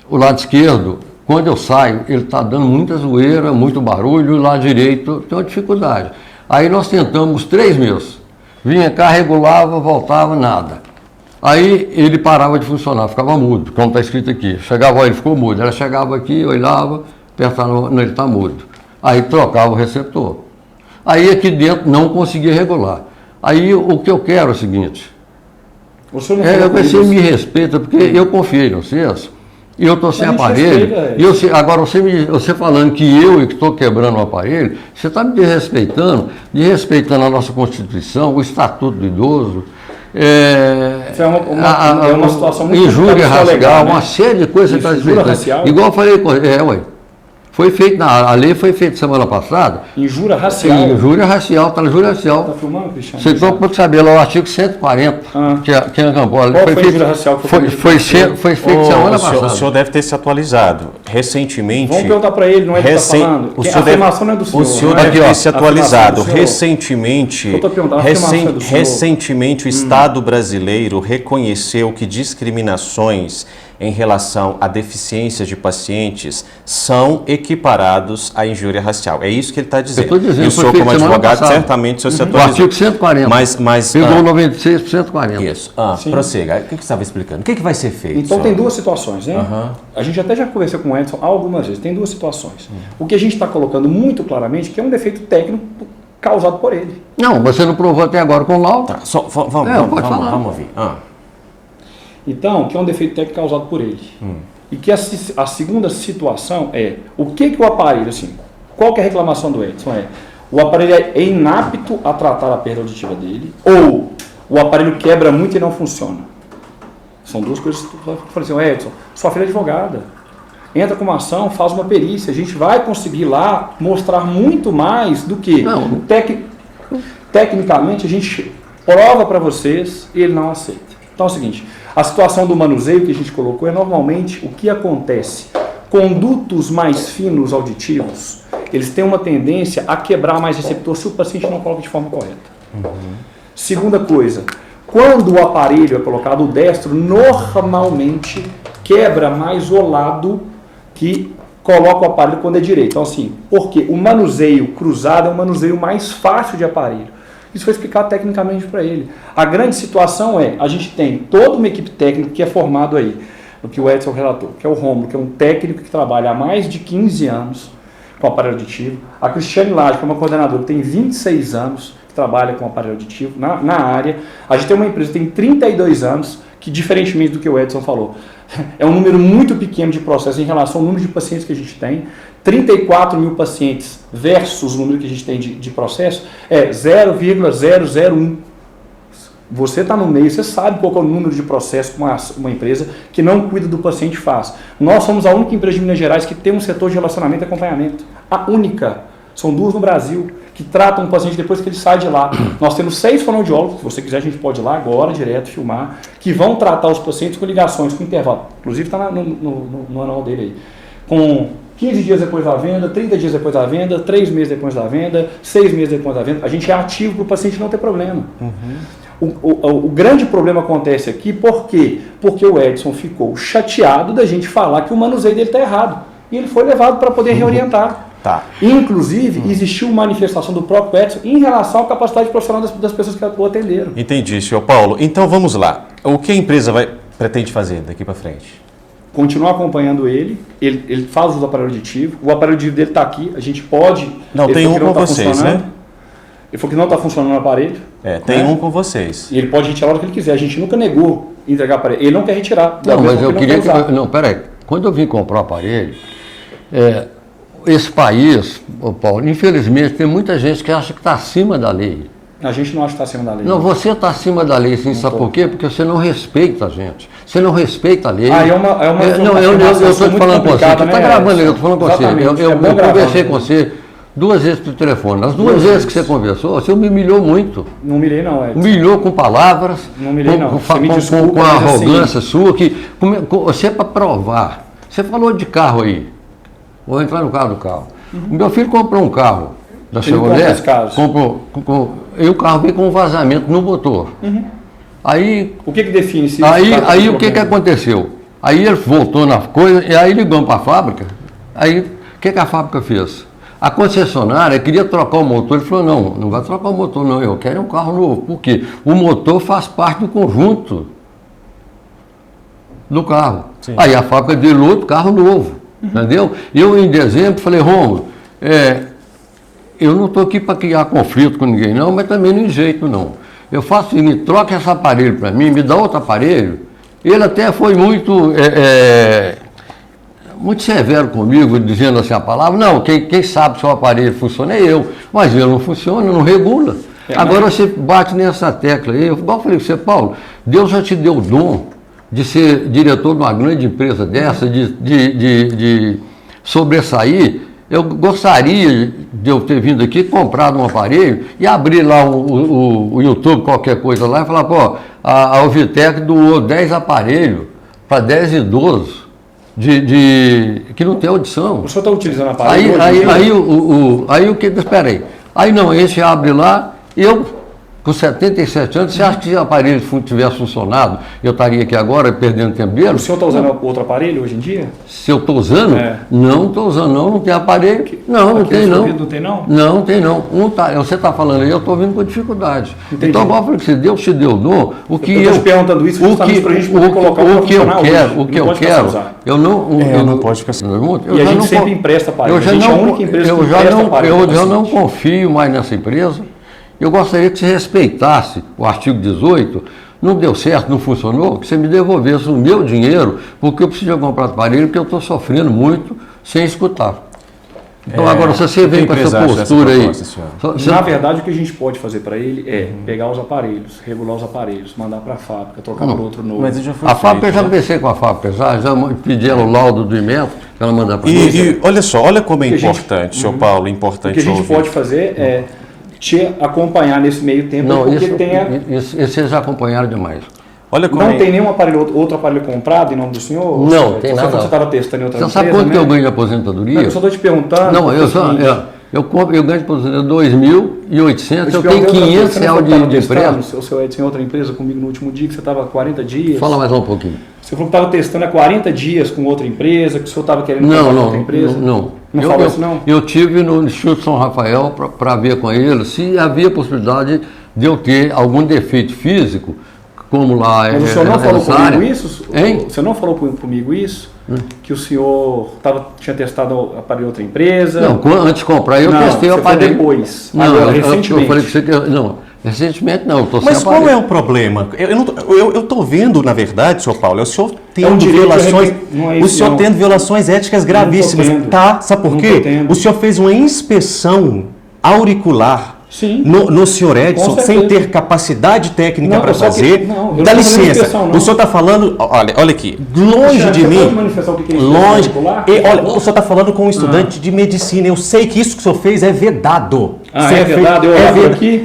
o lado esquerdo, quando eu saio, ele está dando muita zoeira, muito barulho, o lado direito tem uma dificuldade. Aí nós tentamos 3 meses. Vinha cá, regulava, voltava, nada. Aí ele parava de funcionar, ficava mudo, como está escrito aqui. Chegava, ele ficou mudo. Ela chegava aqui, olhava, apertava, não, ele está mudo. Aí trocava o receptor. Aí aqui dentro não conseguia regular. Aí o que eu quero é o seguinte, você me respeita, porque eu confiei em vocês, e eu estou sem aparelho, agora você falando que eu estou quebrando o aparelho, você está me desrespeitando a nossa Constituição, o Estatuto do Idoso, é uma situação muito injúria racial, legal, né? Uma série de coisas que você está respeitando. Igual eu falei, foi feito, a lei foi feita semana passada. Injúria racial? Injúria racial, está na injúria racial. Está filmando, Cristiano? Você pode saber lá o artigo 140, que é Cambola. Qual foi a injúria racial que foi feito semana passada. O senhor deve ter se atualizado. Recentemente... Vamos perguntar para ele, não é ele que está falando? A afirmação não é do senhor. O senhor deve ter se atualizado. Recentemente, o Estado brasileiro reconheceu que discriminações em relação à deficiência de pacientes são equiparados à injúria racial. É isso que ele está dizendo. E o senhor, como advogado, certamente o senhor se atualizou. O artigo 140. Pegou 96 por 140. Isso. Prossiga. O que você estava explicando? O que vai ser feito? Então tem duas situações, né? A gente até já conversou com o Edson algumas vezes. Tem duas situações. O que a gente está colocando muito claramente que é um defeito técnico causado por ele. Não, você não provou até agora com o laudo. Tá, vamos ouvir. Então, que é um defeito técnico causado por ele. E que a segunda situação é, o que o aparelho, assim, Qual que é a reclamação do Edson? O aparelho é inapto a tratar a perda auditiva dele, ou o aparelho quebra muito e não funciona. São duas coisas que eu falei assim, Edson, sua filha é advogada, entra com uma ação, faz uma perícia, a gente vai conseguir lá mostrar muito mais do que tecnicamente a gente prova para vocês e ele não aceita. Então é o seguinte, a situação do manuseio que a gente colocou é normalmente o que acontece. Condutos mais finos auditivos, eles têm uma tendência a quebrar mais receptor se o paciente não coloca de forma correta. Segunda coisa, quando o aparelho é colocado o destro, normalmente quebra mais o lado que coloca o aparelho quando é direito. Então assim, porque o manuseio cruzado é um manuseio mais fácil de aparelho. Isso foi explicado tecnicamente para ele. A grande situação a gente tem toda uma equipe técnica que é formado aí, o que o Edson relatou, que é o Rômulo, que é um técnico que trabalha há mais de 15 anos com aparelho auditivo. A Cristiane Lage, que é uma coordenadora que tem 26 anos, que trabalha com aparelho auditivo na área. A gente tem uma empresa que tem 32 anos, que diferentemente do que o Edson falou, é um número muito pequeno de processos em relação ao número de pacientes que a gente tem. 34 mil pacientes versus o número que a gente tem de processo é 0,001. Você está no meio, você sabe qual é o número de processo que uma empresa que não cuida do paciente faz. Nós somos a única empresa de Minas Gerais que tem um setor de relacionamento e acompanhamento. A única. São 2 no Brasil que tratam o paciente depois que ele sai de lá. Nós temos 6 fonoaudiólogos, se você quiser a gente pode ir lá agora, direto, filmar, que vão tratar os pacientes com ligações, com intervalo. Inclusive está no anual dele aí. Com 15 dias depois da venda, 30 dias depois da venda, 3 meses depois da venda, 6 meses depois da venda. A gente é ativo para o paciente não ter problema. O grande problema acontece aqui, por quê? Porque o Edson ficou chateado da gente falar que o manuseio dele está errado. E ele foi levado para poder reorientar. Inclusive, existiu uma manifestação do próprio Edson em relação à capacidade profissional das pessoas que o atenderam. Entendi, senhor Paulo. Então vamos lá. O que a empresa pretende fazer daqui para frente? Continuar acompanhando ele faz uso do aparelho auditivo, o aparelho auditivo dele está aqui, a gente pode... Não, tem um com vocês, né? Ele falou que não está funcionando o aparelho. Tem um com vocês. E ele pode retirar o que ele quiser. A gente nunca negou entregar o aparelho. Ele não quer retirar. Não, mas eu queria que... Não, peraí. Quando eu vim comprar o aparelho, esse país, Paulo, infelizmente, tem muita gente que acha que está acima da lei. A gente não acha que está acima da lei. Não, você está acima da lei, sim, sabe por quê? Porque você não respeita a gente. Você não respeita a lei. Não, eu estou te falando com você. Você está gravando, eu estou falando com você. Eu conversei com você 2 vezes por telefone. As 2 vezes que você conversou, você me humilhou muito. Não humilhei não, Edson. Humilhou com palavras. Não humilhei não. Com a arrogância sua, que você é para provar. Você falou de carro aí. Vou entrar no carro do carro. O meu filho comprou um carro da Chevrolet. E o carro veio com um vazamento no motor. Aí, o que define isso? Aí o que aconteceu? Aí ele voltou na coisa, e aí ligamos para a fábrica. Aí o que a fábrica fez? A concessionária queria trocar o motor. Ele falou, não vai trocar o motor não, eu quero um carro novo. Por quê? O motor faz parte do conjunto do carro. Sim. Aí a fábrica deu outro carro novo. Entendeu? Eu, em dezembro, falei, Rômulo, eu não estou aqui para criar conflito com ninguém, não, mas também não enjeito, não. Eu faço o seguinte, troca esse aparelho para mim, me dá outro aparelho. Ele até foi muito severo comigo, dizendo assim a palavra, não, quem sabe se o aparelho funciona é eu, mas ele não funciona, não regula. Agora você bate nessa tecla aí, igual eu falei com você, Paulo, Deus já te deu o dom de ser diretor de uma grande empresa dessa, de sobressair. Eu gostaria de eu ter vindo aqui, comprado um aparelho e abrir lá o YouTube, qualquer coisa lá, e falar, pô, a Ovitec doou 10 aparelhos para 10 idosos que não tem audição. O senhor está utilizando aparelho? Aí o que? Espera aí. Aí não, esse abre lá, eu... Com 77 anos, você acha que se o aparelho tivesse funcionado, eu estaria aqui agora perdendo tempo dele? O senhor está usando outro aparelho hoje em dia? Se eu estou usando? Não estou usando, não tem aparelho. Não tem não. Não tem não? Não tem não. Você está falando aí, eu estou ouvindo com dificuldade. Entendi. Então, igual eu falei que se Deus te deu dom, o que eu estou te perguntando isso justamente para a gente poder colocar o que eu quero, o que eu quero, eu não pode ficar assim. E a gente sempre empresta aparelho. A gente é a única empresa que empresta aparelho. Eu já não confio mais nessa empresa. Eu gostaria que você respeitasse o artigo 18, não deu certo, não funcionou, que você me devolvesse o meu dinheiro, porque eu preciso comprar aparelho, porque eu estou sofrendo muito sem escutar. Então, agora, se você vem com essa postura aí... Na verdade, o que a gente pode fazer para ele é pegar os aparelhos, regular os aparelhos, mandar para a fábrica, trocar por outro novo. Mas já foi a fábrica, eu já conversei com a fábrica, já pedi ela o laudo do Inmetro, ela mandar para nós. E olha só, olha como é importante, senhor Paulo, importante. O que a gente pode fazer é te acompanhar nesse meio tempo, não, porque isso vocês já acompanharam demais. Olha como não tem nenhum outro aparelho comprado em nome do senhor? Não, tem nada. Você estava testando em outra empresa? Você sabe quanto que eu ganho de aposentadoria? Eu só estou te perguntando. Não, eu ganho de aposentadoria 2.800, eu tenho 500 reais de empréstimo. O seu Edson em outra empresa comigo no último dia, que você estava há 40 dias. Fala mais um pouquinho. Você falou que estava testando há 40 dias com outra empresa, que o senhor estava querendo comprar outra empresa? Não. Não falou isso, não? Eu tive no Instituto São Rafael para ver com ele se havia possibilidade de eu ter algum defeito físico, como lá... Mas o senhor não falou comigo isso? Hein? Você não falou comigo isso? Que o senhor tinha testado o aparelho de outra empresa? Não, antes de comprar eu testei o aparelho. Depois. Não, agora, recentemente. Eu falei que você que não, recentemente não, eu tô sem Mas aparelho. qual é o problema? Eu estou vendo, na verdade, senhor Paulo, o senhor tendo violações, tendo violações éticas gravíssimas. Tá? Sabe por quê? O senhor fez uma inspeção auricular. Sim. No senhor Edson, sem ter capacidade técnica para fazer. Dá licença. O senhor está falando, olha aqui, longe de mim. Longe. Olha, o senhor está falando com um estudante de medicina. Eu sei que isso que o senhor fez é vedado. É vedado?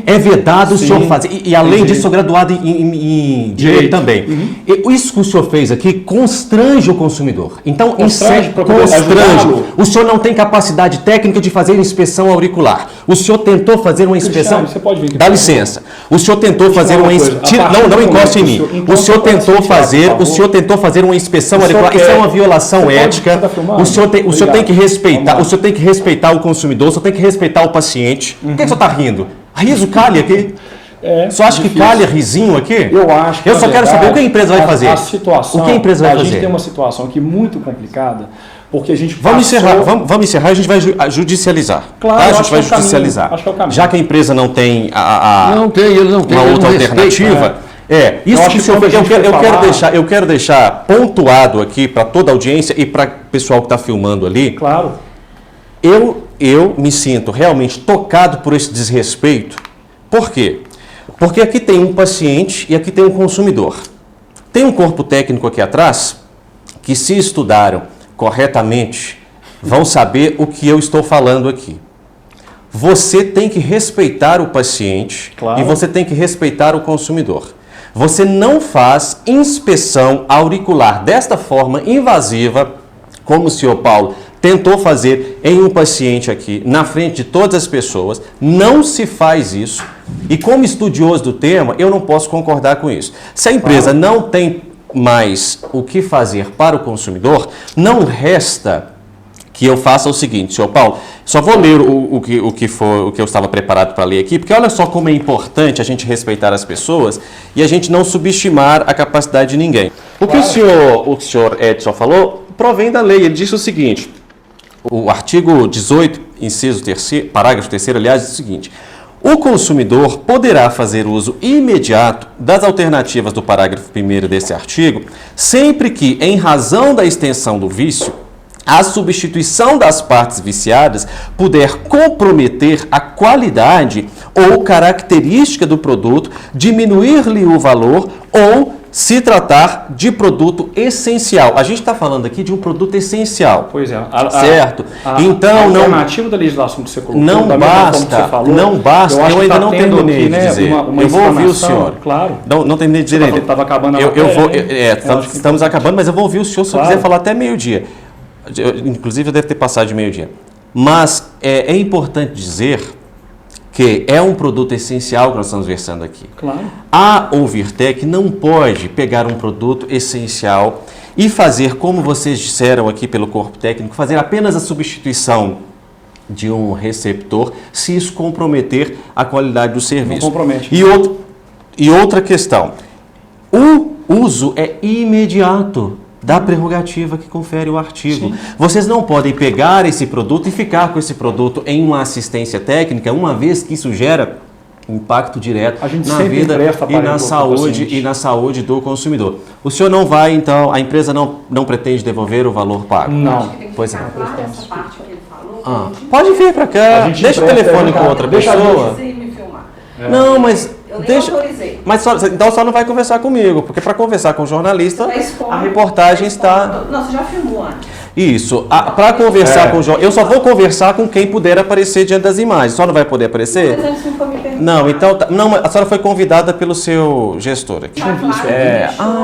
É vedado o senhor fazer. E além disso, sou graduado em Direito também. Isso que o senhor fez aqui constrange o consumidor. Então, constrange. O senhor não tem capacidade técnica de fazer inspeção auricular. O senhor tentou fazer uma inspeção. Você pode vir aqui. Dá licença. O senhor tentou fazer uma inspeção. Não encoste em mim. O senhor tentou fazer uma inspeção auricular. Isso é uma violação ética. O senhor tem que respeitar. O senhor tem que respeitar o consumidor. O senhor tem que respeitar o paciente. Por que o senhor está rindo? Riso calha aqui. Só acha que calha risinho aqui? Eu acho que eu só quero saber o que a empresa vai fazer. O que a empresa vai fazer? A gente tem uma situação aqui muito complicada. Porque a gente vamos encerrar, a gente vai judicializar. Claro, tá? A gente vai judicializar. Acho que é o caminho. Já que a empresa não tem uma outra alternativa. Isso que o senhor fez, eu quero deixar pontuado aqui para toda a audiência e para o pessoal que está filmando ali. Claro. Eu me sinto realmente tocado por esse desrespeito. Por quê? Porque aqui tem um paciente e aqui tem um consumidor. Tem um corpo técnico aqui atrás que, se estudaram corretamente, vão saber o que eu estou falando aqui. Você tem que respeitar o paciente e você tem que respeitar o consumidor. Você não faz inspeção auricular desta forma invasiva, como o senhor Paulo tentou fazer em um paciente aqui, na frente de todas as pessoas. Não se faz isso. E como estudioso do tema, eu não posso concordar com isso. Se a empresa não tem mais o que fazer para o consumidor, não resta que eu faça o seguinte, senhor Paulo, só vou ler o que eu estava preparado para ler aqui, porque olha só como é importante a gente respeitar as pessoas e a gente não subestimar a capacidade de ninguém. O que o senhor Edson falou provém da lei. Ele disse o seguinte, o artigo 18, inciso 3º, parágrafo 3º, aliás, diz o seguinte: o consumidor poderá fazer uso imediato das alternativas do parágrafo 1º desse artigo, sempre que, em razão da extensão do vício, a substituição das partes viciadas puder comprometer a qualidade ou característica do produto, diminuir-lhe o valor ou se tratar de produto essencial. A gente está falando aqui de um produto essencial. Pois é. Certo? Então, a alternativa da legislação que você colocou, não basta, eu ainda não terminei de dizer. Eu vou ouvir o senhor. Claro. Não terminei de dizer ainda. Estava acabando a estamos acabando, mas eu vou ouvir o senhor se eu quiser falar até meio-dia. Inclusive, eu devo ter passado de meio-dia. Mas é importante dizer que é um produto essencial que nós estamos versando aqui. Claro. A Ouvirtec não pode pegar um produto essencial e fazer, como vocês disseram aqui pelo corpo técnico, fazer apenas a substituição de um receptor, se isso comprometer a qualidade do serviço. Não compromete. E outra questão, o uso é imediato da prerrogativa que confere o artigo. Sim. Vocês não podem pegar esse produto e ficar com esse produto em uma assistência técnica, uma vez que isso gera impacto direto na vida e na saúde do consumidor. O senhor não vai, então, a empresa não pretende devolver o valor pago? Não. Pois é. Essa parte que ele falou, Pode vir para cá, deixa o telefone com outra pessoa. Me filmar. Não, mas Eu nem deixa. autorizei. Mas então só não vai conversar comigo, porque para conversar com o jornalista, a reportagem está. Não, você já filmou antes. Isso. Para conversar com o jornalista, eu só vou conversar com quem puder aparecer diante das imagens. Só não vai poder aparecer? Mas antes não foi me perguntar. Não, então. Não, mas a senhora foi convidada pelo seu gestor aqui.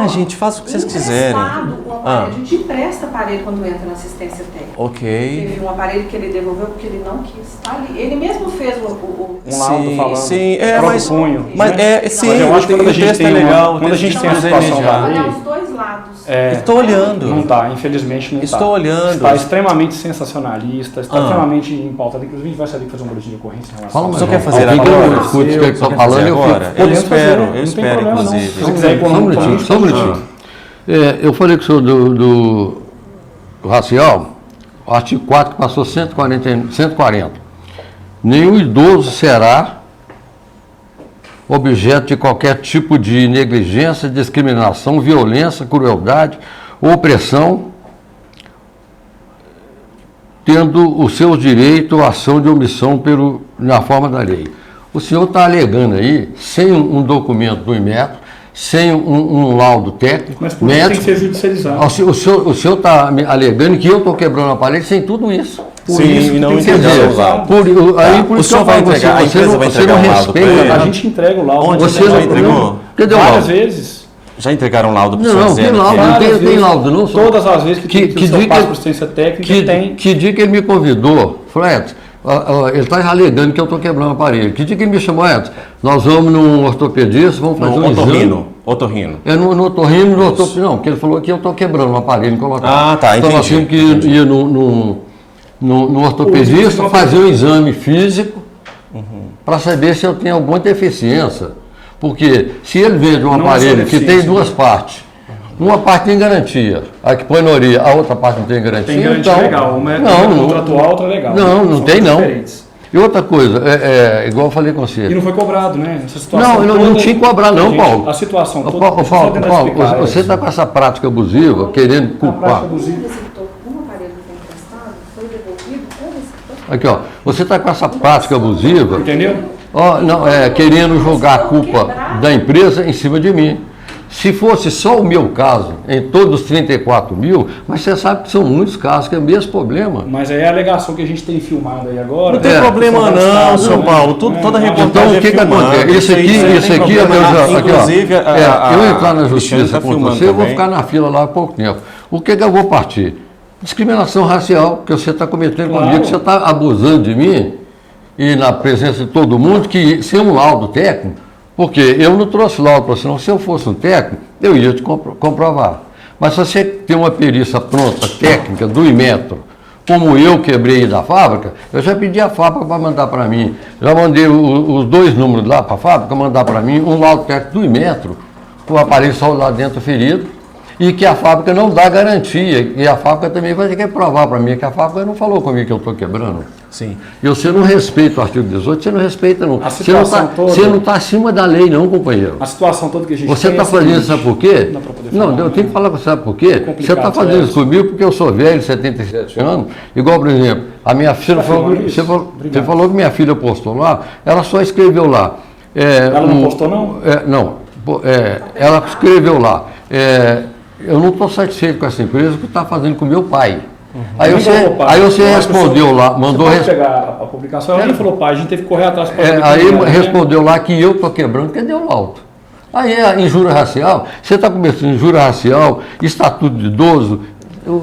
Gente, faça o que vocês quiserem. A gente empresta aparelho quando entra na assistência técnica. Ok. Teve um aparelho que ele devolveu porque ele não quis. Tá ali. Ele mesmo fez Um laudo falando. Sim, próprio punho, mas né? sim, Mas eu acho que quando a gente texto tem é legal. quando a gente tem a situação da lei, os dois lados. Estou olhando. Não está, infelizmente não está. Estou olhando. Está extremamente sensacionalista, está extremamente em pauta. Inclusive a gente vai saber fazer um boletim de ocorrência em relação Fala, a mas isso. eu quero fazer Alguém agora. que eu escuto o que está Quer falando, fazer eu agora? fico. Eu Podemos fazer, espero, não eu tem espero, problema, não. inclusive. Se você quiser ir Só um minutinho. Eu falei com o senhor do racial, o artigo 4 que passou 140. Nenhum idoso será objeto de qualquer tipo de negligência, discriminação, violência, crueldade ou opressão, tendo os seus direitos à ação de omissão na forma da lei. O senhor está alegando aí, sem um documento do Inmetro, sem um laudo técnico, Mas por isso tem que ser judicializado. o senhor está alegando que eu estou quebrando a parede sem tudo isso. Por Sim, isso que e não tem que ser entregaram o judicializado. laudo. Por O isso senhor que eu vai falo, entregar, a empresa vai entregar um laudo para ele? A gente entrega o laudo. Onde Você já entregou? Cadê o Várias laudo? vezes. Já entregaram um laudo para o senhor Não, tem dizendo laudo, que- não Várias tem vezes, laudo, não. Só. Todas as vezes que o senhor dia passa que- por assistência técnica, tem. Que dia que ele me convidou, falou, Edson, ele está alegando que eu estou quebrando o aparelho. Que dia que ele me chamou, Edson? Nós vamos num ortopedista, vamos fazer um exame. Otorrino. É no otorrino, não, porque ele falou que eu estou quebrando o aparelho e colocar. Ah, tá, Então nós entendi, tínhamos que ir no ortopedista, fazer um exame físico para saber se eu tenho alguma deficiência. Porque se ele vende um Não é só aparelho que tem deficiência. duas partes, uma parte tem garantia, a que põe na orelha, a outra parte não tem garantia. Tem garantia então, legal. Uma é não, contratual, outra é legal. Não São tem não. diferentes. E outra coisa, igual eu falei com você. E não foi cobrado, né? Essa situação Não tinha que cobrar não, Gente, Paulo. A situação toda... Paulo, deixa eu só tentar explicar, você está com essa prática abusiva, querendo A prática culpar. abusiva. Um aparelho que foi emprestado foi devolvido com receptor. Aqui, ó, você está com essa prática abusiva, Entendeu? ó, querendo jogar a culpa da empresa em cima de mim. Se fosse só o meu caso, em todos os 34 mil, mas você sabe que são muitos casos, que é o mesmo problema. Mas aí a alegação que a gente tem filmado aí agora... Não tem problema não, São Paulo. Toda reportagem Então, o é que filmada. acontece? Isso aqui é meu... Inclusive, eu entrar na justiça tá com filmando você, eu vou também. ficar na fila lá há pouco tempo. O que eu vou partir? Discriminação racial, que você está cometendo Claro. comigo, que você está abusando de mim, e na presença de todo mundo, que sem um laudo técnico, porque eu não trouxe laudo para você, não. Se eu fosse um técnico, eu ia te comprovar. Mas se você tem uma perícia pronta, técnica, do Inmetro, como eu quebrei da fábrica, eu já pedi a fábrica para mandar para mim. Já mandei os dois números lá para a fábrica, mandar para mim um laudo técnico do Inmetro, com o aparelho só lá dentro ferido, e que a fábrica não dá garantia. E a fábrica também vai ter que provar para mim que a fábrica não falou comigo que eu estou quebrando. Sim. E você não respeita o artigo 18, você não respeita não. A situação toda- Você não está acima da lei não, companheiro. A situação toda que a gente Você tem é está a fazendo seguinte, isso, sabe por quê? Dá pra poder Não, falar, eu tenho que falar com você, sabe por quê? Você complicado, está fazendo isso Edson. comigo porque eu sou velho, 77 anos, igual, por exemplo, a minha filha Tá falou, filmando isso? você Obrigado. falou que minha filha postou lá, ela só escreveu lá. Ela não postou, não? Ela escreveu lá. Eu não estou satisfeito com essa empresa que está fazendo com meu pai. Aí Nem você, colocou pai. aí você Eu acho que respondeu você- lá, mandou Você pode pegar a publicação, ela nem falou pai, a gente teve que correr atrás para aí respondeu lá que eu estou quebrando, cadê o laudo? Aí a injúria racial, você está começando injúria racial, estatuto de idoso,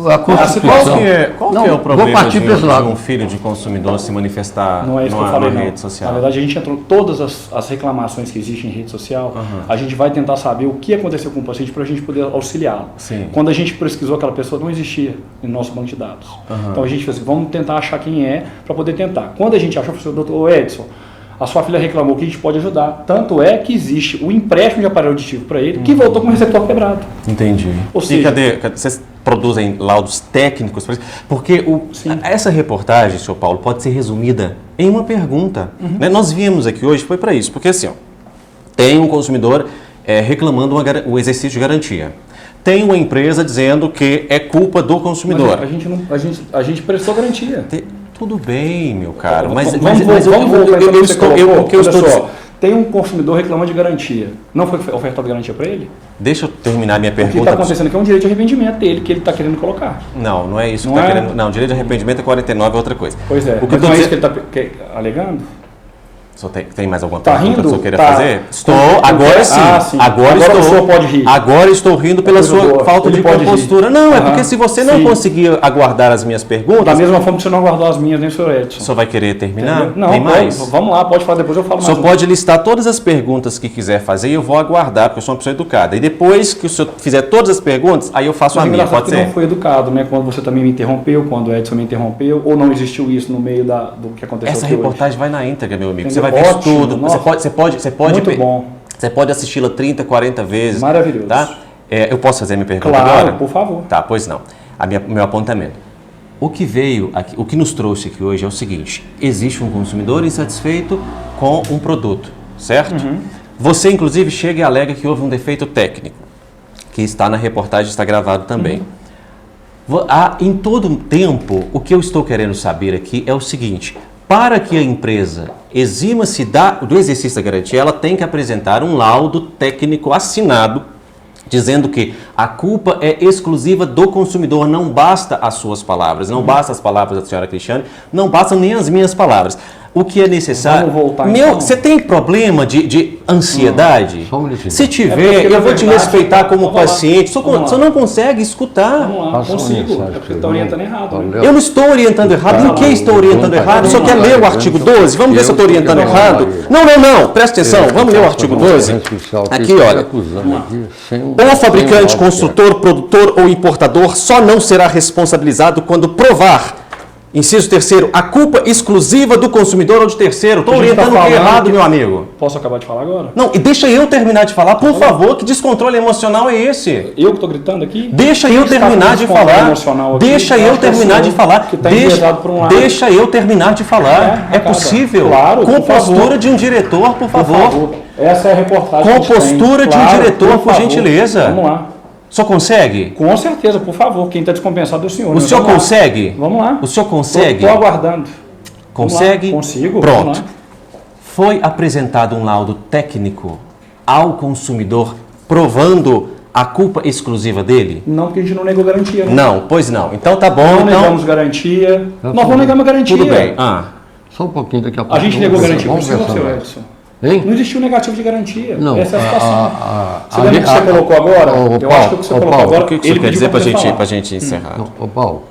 a Constituição. Qual que Não, é o vou problema partir de para esse lado. um filho de consumidor se manifestar Não é isso que eu falei, numa não. rede social? Na verdade, a gente entrou em todas as reclamações que existem em rede social. A gente vai tentar saber o que aconteceu com o paciente para a gente poder auxiliá-lo. Sim. Quando a gente pesquisou aquela pessoa, não existia no nosso banco de dados. Então a gente fez assim, vamos tentar achar quem é para poder tentar. Quando a gente achou, falou assim, doutor Edson, a sua filha reclamou que a gente pode ajudar. Tanto é que existe o empréstimo de aparelho auditivo para ele, que voltou com o receptor quebrado. Entendi. Ou E seja- cadê? Vocês produzem laudos técnicos para isso? Porque essa reportagem, senhor Paulo, pode ser resumida em uma pergunta. Né? Nós viemos aqui hoje, foi para isso, porque assim, ó, tem um consumidor reclamando o exercício de garantia. Tem uma empresa dizendo que é culpa do consumidor. Mas a gente prestou garantia. tudo bem, meu caro, mas vamos voltar então no que você colocou. Tem um consumidor reclamando de garantia. Não foi ofertada garantia para ele? Deixa eu terminar minha pergunta. O que está acontecendo aqui é um direito de arrependimento dele, que ele está querendo colocar. Não é isso que está querendo. Não, direito de arrependimento é 49, é outra coisa. Pois é, mas não é isso que ele está alegando? Só tem mais alguma pergunta rindo? que o senhor queira fazer? Estou, agora sim. Sim. Agora o senhor pode rir. Agora estou rindo pela sua falta de compostura. Não, é porque se você não conseguir aguardar as minhas perguntas... Da mesma forma que você não aguardou as minhas, nem o senhor Edson. O senhor vai querer terminar? Não, tem mais? Vamos lá, pode falar depois, eu falo mais. O senhor pode listar todas as perguntas que quiser fazer e eu vou aguardar, porque eu sou uma pessoa educada. E depois que o senhor fizer todas as perguntas, aí eu faço a minha, pode ser? Não foi educado, né? Quando você também me interrompeu, quando o Edson me interrompeu, ou não existiu isso no meio do que aconteceu Essa aqui reportagem hoje. vai na íntegra, meu amigo. Entendeu? Você vai ver tudo. Você pode muito bom. Você pode assisti-la 30, 40 vezes. Maravilhoso. Tá? Eu posso fazer a minha pergunta agora? agora? Por favor. Tá, pois não. Meu apontamento. O que veio aqui, o que nos trouxe aqui hoje é o seguinte: existe um consumidor insatisfeito com um produto, certo? Você, inclusive, chega e alega que houve um defeito técnico, que está na reportagem, está gravado também. Em todo tempo, o que eu estou querendo saber aqui é o seguinte: para que a empresa exima-se do exercício da garantia, ela tem que apresentar um laudo técnico assinado, dizendo que a culpa é exclusiva do consumidor, não basta as suas palavras, não basta as palavras da senhora Cristiane, não bastam nem as minhas palavras. O que é necessário... Vamos voltar, então. Você tem problema de ansiedade? Só um minutinho. Se tiver, eu vou te respeitar como paciente. Você não consegue escutar. Vamos lá, consigo. É porque está orientando errado. Né? Eu não estou orientando errado. Em que estou orientando errado? Só quer ler o artigo 12? Vamos ver se eu estou orientando errado. Não. Presta atenção. Vamos ler o artigo 12? Aqui, olha. O fabricante, construtor, produtor ou importador só não será responsabilizado quando provar, inciso 3º, a culpa exclusiva do consumidor ou de terceiro. Estou orientando errado, meu amigo. Posso acabar de falar agora? Não, e deixa eu terminar de falar, por favor. Que descontrole emocional é esse? Eu que estou gritando aqui? Deixa eu terminar de falar. Deixa eu terminar de falar. Deixa eu terminar de falar. É possível? Claro, com postura de um diretor, por favor. Essa é a reportagem. Com postura de um diretor, por gentileza. Vamos lá. O senhor consegue? Com certeza, por favor. Quem está descompensado é o senhor. O senhor consegue? Vamos lá. O senhor consegue? Estou aguardando. Consegue? Consigo. Pronto. Foi apresentado um laudo técnico ao consumidor provando a culpa exclusiva dele? Não, porque a gente não negou garantia. Né? Não, pois não. Então tá bom. Não negamos garantia. Nós vamos negar uma garantia. Tudo bem. Só um pouquinho daqui a pouco. A gente negou garantia por cima, seu Edson. Hein? Não existiu negativo de garantia. Não, essa é a situação. Você lembra que você colocou agora? Eu acho que o que você colocou agora... O que você quer dizer para a gente encerrar? Ô Paulo,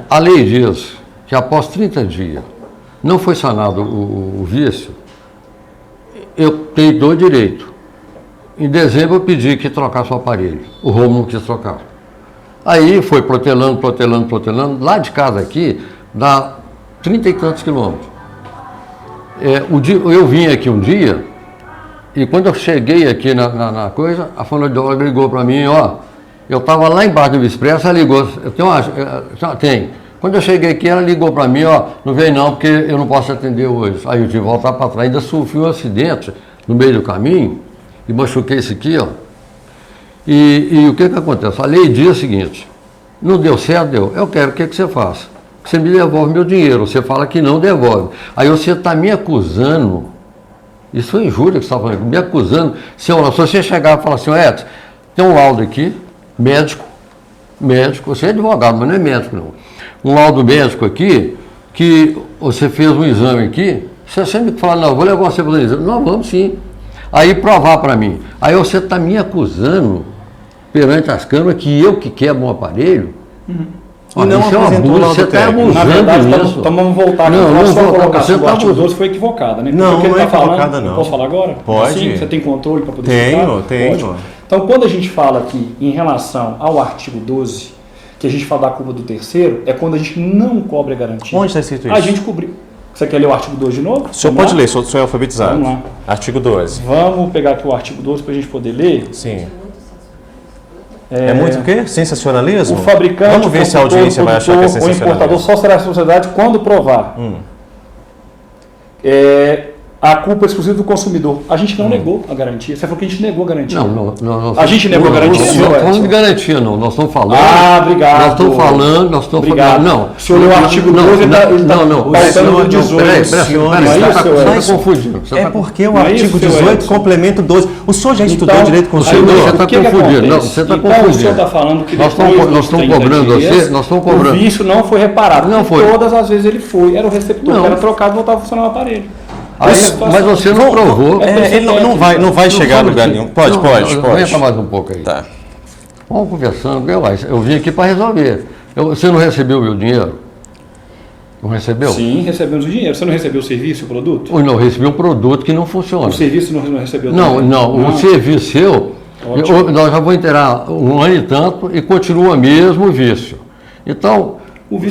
a lei diz que após 30 dias não foi sanado o vício, eu tenho direito. Em dezembro eu pedi que trocasse o aparelho. O Romulo não quis trocar. Aí foi protelando. Lá de casa aqui dá 30 e tantos quilômetros. Eu vim aqui um dia e quando eu cheguei aqui na coisa, a fonoaudióloga ligou para mim, eu estava lá embaixo do Expresso, ela ligou, tem. Quando eu cheguei aqui, ela ligou para mim, não veio não, porque eu não posso atender hoje. Aí eu tive que voltar para trás, ainda sofri um acidente no meio do caminho e machuquei isso aqui, E o que acontece? A lei diz o seguinte, não deu certo, deu, eu quero, o que você faça? Você me devolve meu dinheiro, você fala que não devolve. Aí você está me acusando, isso é injúria que você está falando, me acusando, se você chegar e falar assim, Edson, tem um laudo aqui, médico, você é advogado, mas não é médico não. Um laudo médico aqui, que você fez um exame aqui, você sempre fala, não, vou levar você para o exame. Não, vamos sim. Aí provar para mim. Aí você está me acusando perante as câmeras que eu que quebro um aparelho. E não apresentou o laudo técnico. Na verdade, vamos voltar aqui. A sua colocação do artigo 12 foi equivocada, né? Não é equivocada, não. Posso falar agora? Pode. Sim, você tem controle para poder Tenho. Pode. Então, quando a gente fala aqui em relação ao artigo 12, que a gente fala da culpa do terceiro, é quando a gente não cobre a garantia. Onde está escrito isso? A gente cobriu. Você quer ler o artigo 12 de novo? O senhor pode ler, sou alfabetizado. Vamos lá. Artigo 12. Vamos pegar aqui o artigo 12 para a gente poder ler. Sim. É muito o quê? Sensacionalismo? O fabricante, vamos ver se a audiência vai achar que é o importador só será responsabilidade quando provar. A culpa é exclusiva do consumidor. A gente não negou a garantia. Você falou que a gente negou a garantia. Não. A gente negou a garantia? Não estamos falando de garantia, não. Nós estamos falando. Ah, obrigado. Nós estamos falando. Não. O senhor leu o artigo 12 e está pautando o 18. Peraí, você está confundindo. É porque o artigo 18 complementa o 12. O senhor já estudou direito do consumidor? Você está confundindo. Não, você está confundindo. O senhor está falando que nós estamos cobrando você, nós estamos cobrando. O vício não foi reparado. Não foi. Todas as vezes ele foi. Era o receptor que era trocado e voltava a funcionar o aparelho. Mas você não provou. Ele não vai chegar no lugar nenhum. Pode. Aguenta mais um pouco aí. Tá. Vamos conversando. Eu vim aqui para resolver. Você não recebeu o meu dinheiro? Não recebeu? Sim, recebemos o dinheiro. Você não recebeu o serviço, o produto? Não, eu recebi um produto que não funciona. O serviço não recebeu? Não. O serviço seu, nós já vamos inteirar um ano e tanto e continua mesmo o vício. Então,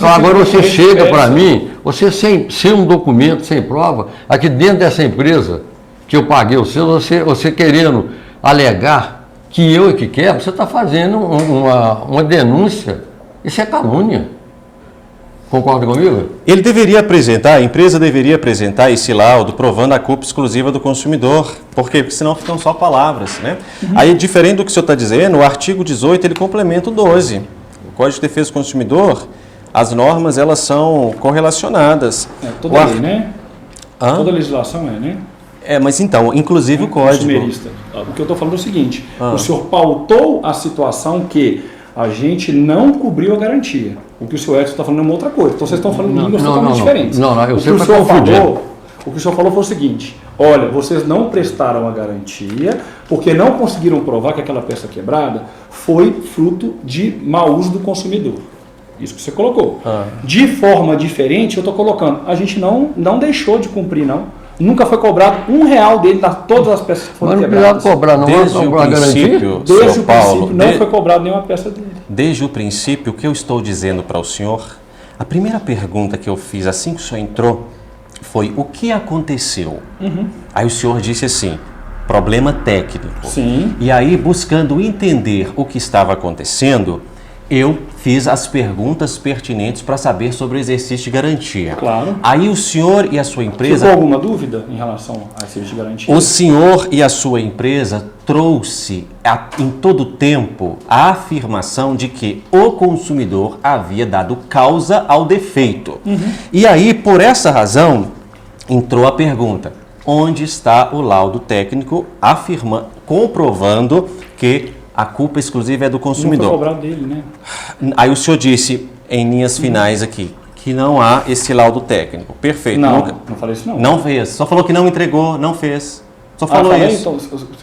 agora você chega para mim, você sem um documento, sem prova, aqui dentro dessa empresa que eu paguei o seu, você querendo alegar que eu é que quebro, você está fazendo uma denúncia. Isso é calúnia. Concorda comigo? Ele deveria apresentar, a empresa deveria apresentar esse laudo provando a culpa exclusiva do consumidor, porque senão ficam só palavras, né? Aí, diferente do que o senhor está dizendo, o artigo 18 ele complementa o 12. O Código de Defesa do Consumidor, as normas elas são correlacionadas. Toda lei, né? Toda legislação né? Mas então, inclusive o Código. O que eu estou falando é o seguinte, o senhor pautou a situação que a gente não cobriu a garantia. O que o senhor Edson está falando é uma outra coisa. Então vocês estão falando línguas totalmente diferentes. Eu o que o senhor falou foi o seguinte, olha, vocês não prestaram a garantia porque não conseguiram provar que aquela peça quebrada foi fruto de mau uso do consumidor. Isso que você colocou. De forma diferente, eu estou colocando, a gente não deixou de cumprir, não. Nunca foi cobrado R$1 dele nas todas as peças que foram quebradas. Mas não cobrar, não. Desde o princípio, Desde o princípio não foi cobrado nenhuma peça dele. Desde o princípio, o que eu estou dizendo para o senhor, a primeira pergunta que eu fiz assim que o senhor entrou foi o que aconteceu? Aí o senhor disse assim, problema técnico. Sim. E aí, buscando entender o que estava acontecendo, eu fiz as perguntas pertinentes para saber sobre o exercício de garantia. Claro. Aí o senhor e a sua empresa... Ficou alguma dúvida em relação a exercício de garantia? O senhor e a sua empresa trouxe em todo o tempo a afirmação de que o consumidor havia dado causa ao defeito. E aí, por essa razão, entrou a pergunta, onde está o laudo técnico comprovando que a culpa exclusiva é do consumidor? Não foi cobrado dele, né? Aí o senhor disse, em linhas finais aqui, que não há esse laudo técnico. Perfeito. Não falei isso não. Não fez. Só falou que não entregou, não fez. Só falou isso. Então,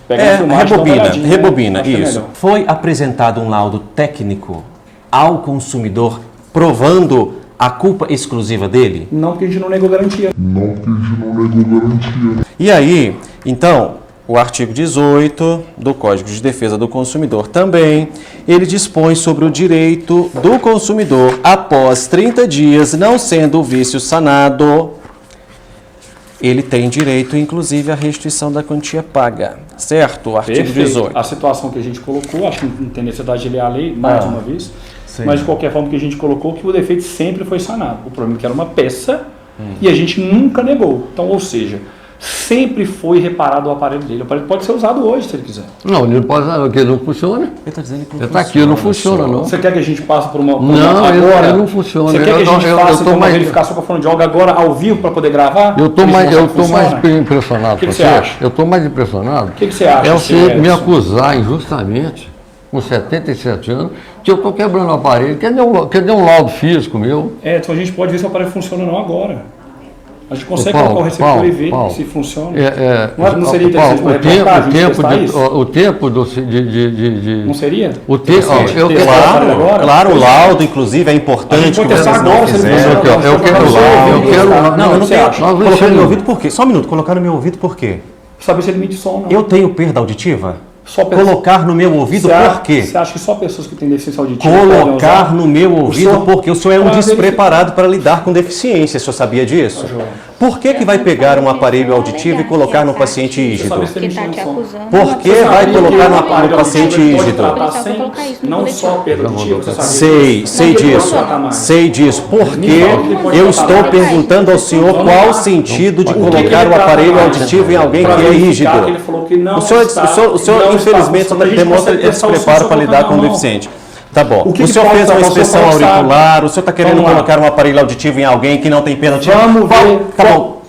pega a filmagem, rebobina, isso. Foi apresentado um laudo técnico ao consumidor provando a culpa exclusiva dele? Não, porque a gente não negou garantia. E aí, então... O artigo 18 do Código de Defesa do Consumidor também, ele dispõe sobre o direito do consumidor, após 30 dias, não sendo o vício sanado, ele tem direito, inclusive, à restituição da quantia paga. Certo? O artigo 18. A situação que a gente colocou, acho que não tem necessidade de ler a lei, mais uma vez, mas de qualquer forma que a gente colocou, que o defeito sempre foi sanado. O problema é que era uma peça e a gente nunca negou. Então, ou seja... Sempre foi reparado o aparelho dele. O aparelho pode ser usado hoje, se ele quiser. Não, ele pode usar, porque não funciona. Ele está dizendo que não funciona. Está aqui, não funciona, não. Você quer que a gente passe por uma... Não, agora, ele não funciona. Você quer que a gente passe por uma verificação com a fonte de óleo agora, ao vivo, para poder gravar? Eu estou mais impressionado. O que você acha? Eu estou mais impressionado. O que você acha? É você me acusar injustamente, com 77 anos, que eu estou quebrando o aparelho. Cadê um laudo físico meu? Então a gente pode ver se o aparelho funciona ou não agora. A gente consegue colocar o receptor e ver se funciona. Não seria interessante para o tempo de... Não seria? O tempo... Claro, o laudo, inclusive, é importante. A gente pode testar agora se ele funciona. Eu quero laudo. Não, eu não tenho. Colocar no meu ouvido por quê? Só um minuto. Colocar no meu ouvido por quê? Saber se ele emite som ou não. Eu tenho perda auditiva? Colocar no meu ouvido por quê? Você acha que só pessoas que têm deficiência auditiva colocar no meu ouvido porque o senhor é um despreparado para lidar com deficiência. O senhor sabia disso? Por que vai pegar um aparelho auditivo e colocar no paciente rígido? Que tá te acusando. Por que vai colocar no paciente rígido? Não só perda auditiva, você sabe. Sei disso. Porque eu estou perguntando ao senhor qual o sentido de colocar o aparelho auditivo em alguém que é rígido. O senhor infelizmente, só demonstra despreparo para lidar com o deficiente. Tá bom. O senhor fez uma inspeção auricular, o senhor está querendo colocar um aparelho auditivo em alguém que não tem perda auditiva? Vamos ver. Tá bom.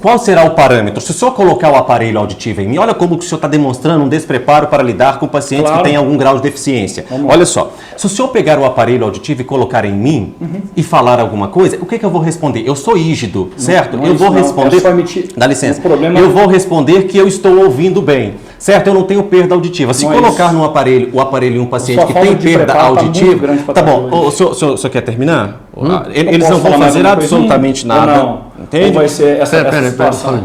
Qual será o parâmetro? Se o senhor colocar o aparelho auditivo em mim, olha como que o senhor está demonstrando um despreparo para lidar com pacientes que têm algum grau de deficiência. Olha só, se o senhor pegar o aparelho auditivo e colocar em mim e falar alguma coisa, o que eu vou responder? Eu sou rígido, certo? Eu vou responder... Dá licença. Eu vou responder que eu estou ouvindo bem, certo? Eu não tenho perda auditiva. Se colocar no aparelho, o aparelho em um paciente que tem perda auditiva... Tá bom, o senhor quer terminar? Eles não vão fazer absolutamente nada. Entende? Ou vai ser essa situação?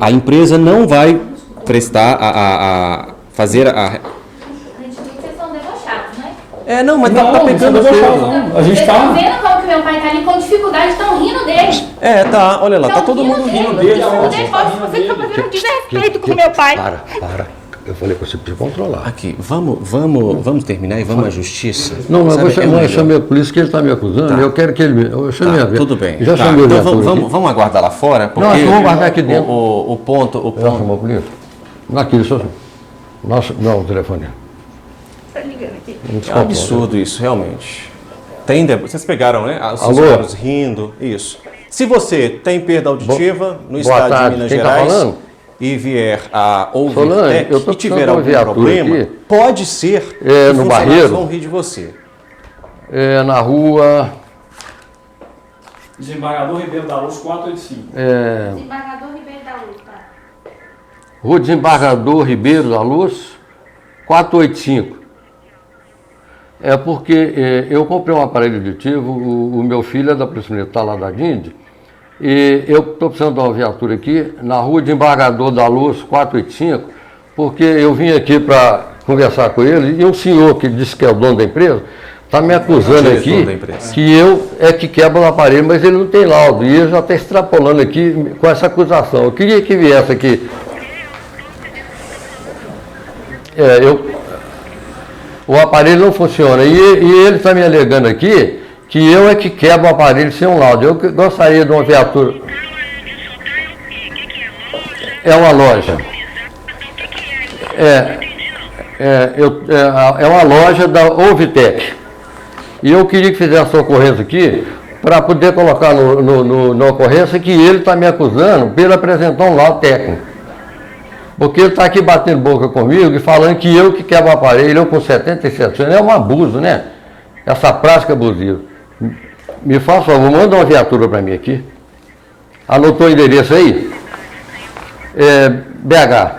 A empresa não vai prestar fazer a... A gente viu que vocês são debochados, né? Não, mas tá pegando fogo. A gente Vocês tá... estão vendo como que meu pai tá ali com dificuldade, estão rindo dele. Tá, olha lá, tá todo mundo rindo dele. Você que tá fazendo desrespeito com meu pai. Para. Eu falei que você precisa controlar. Aqui, vamos terminar e vamos à justiça. Não, mas eu chamei a polícia que ele está me acusando. Eu quero que ele... Eu chamei a ver. Tudo bem. Já chamei então o vamos aguardar lá fora, porque... Não, acho que vamos guardar aqui dentro. O ponto... Já chamou a polícia? Aqui, nossa, não, o telefone. Tá ligando aqui. É um absurdo isso, realmente. Vocês pegaram, né? Os Alô? funcionários rindo, isso. Se você tem perda auditiva no estado de Minas Quem Gerais... Tá falando? E vier a ouvir Solane, e tiver algum problema, aqui. pode ser que no os Barreiro. vão rir de você. Na rua... Desembargador Ribeiro da Luz, 485. Desembargador Ribeiro da Luz, tá? Rua Desembargador Ribeiro da Luz, 485. É porque eu comprei um aparelho auditivo, o meu filho é da Polícia Militar lá da DIND, e eu estou precisando de uma viatura aqui, na Rua Desembargador da Luz, 485, porque eu vim aqui para conversar com ele, e um senhor que disse que é o dono da empresa, está me acusando aqui que eu é que quebro o aparelho, mas ele não tem laudo, e ele já está extrapolando aqui com essa acusação. Eu queria que viesse aqui. O aparelho não funciona, e ele está me alegando aqui que eu é que quebro o aparelho sem um laudo. Eu gostaria de uma viatura. É uma loja. É uma loja da Ovitec. E eu queria que fizesse uma ocorrência aqui para poder colocar na ocorrência que ele está me acusando por apresentar um laudo técnico. Porque ele está aqui batendo boca comigo e falando que eu que quebro o aparelho, eu com 77 anos, é um abuso, né? Essa prática abusiva. Me faça favor, manda uma viatura para mim aqui. Anotou o endereço aí? BH.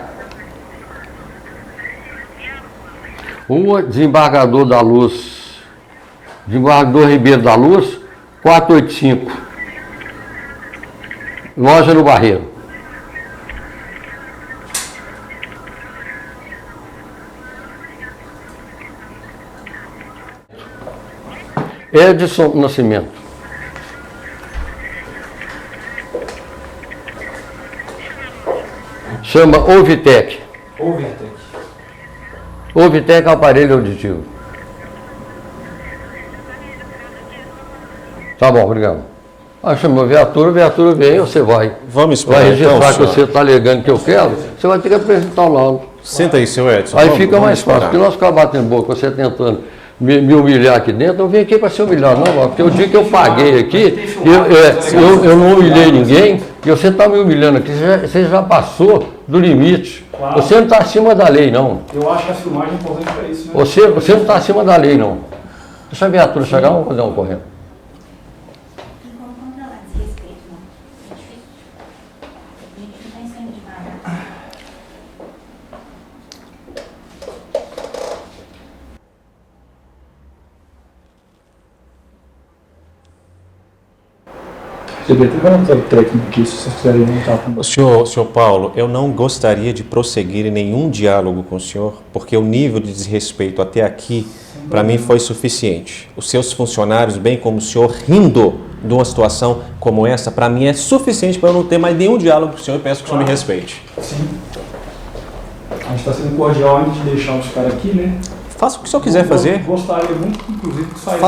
Rua Desembargador da Luz. Desembargador Ribeiro da Luz, 485. Loja no Barreiro. Edson Nascimento. Chama Ovitec. Ovitec é aparelho auditivo. Tá bom, obrigado. Chamou a viatura vem, você vai. Vamos esperar, vai registrar então, que você está alegando que eu quero, você vai ter que apresentar o laudo. Senta aí, seu Edson. Aí fica mais fácil, porque nós ficamos batendo boca, você tentando me humilhar aqui dentro, não vim aqui para ser humilhado, não, porque o dia que eu paguei aqui, eu não humilhei ninguém, e você está me humilhando aqui, você já passou do limite. Claro. Você não está acima da lei, não. Eu acho que a filmagem é importante para isso, né? Você não está acima da lei, não. Deixa a viatura chegar, vamos fazer um correndo. Senhor Paulo, eu não gostaria de prosseguir em nenhum diálogo com o senhor, porque o nível de desrespeito até aqui, para mim, foi suficiente. Os seus funcionários, bem como o senhor, rindo de uma situação como essa, para mim é suficiente para eu não ter mais nenhum diálogo com o senhor e peço que o senhor me respeite. Sim. A gente está sendo cordial antes de deixar os caras aqui, né? Faça o que o senhor quiser fazer. Gostaria muito, inclusive, que saísse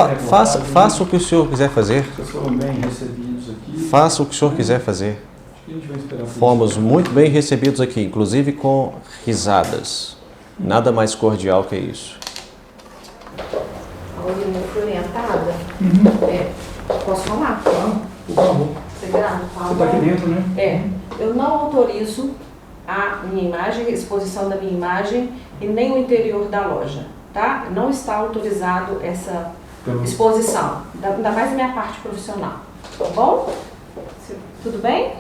Faça o que o senhor quiser fazer. Vocês foram bem recebidos aqui. Faça o que o senhor quiser fazer. Acho que a gente vai esperar. Fomos muito bem recebidos aqui, inclusive com risadas. Nada mais cordial que isso. A urina foi orientada? Posso falar? Por favor. Você está aqui dentro, né? Eu não autorizo a minha imagem, a exposição da minha imagem e nem o interior da loja, tá? Não está autorizado essa exposição, ainda mais a minha parte profissional, tá bom? Tudo bem?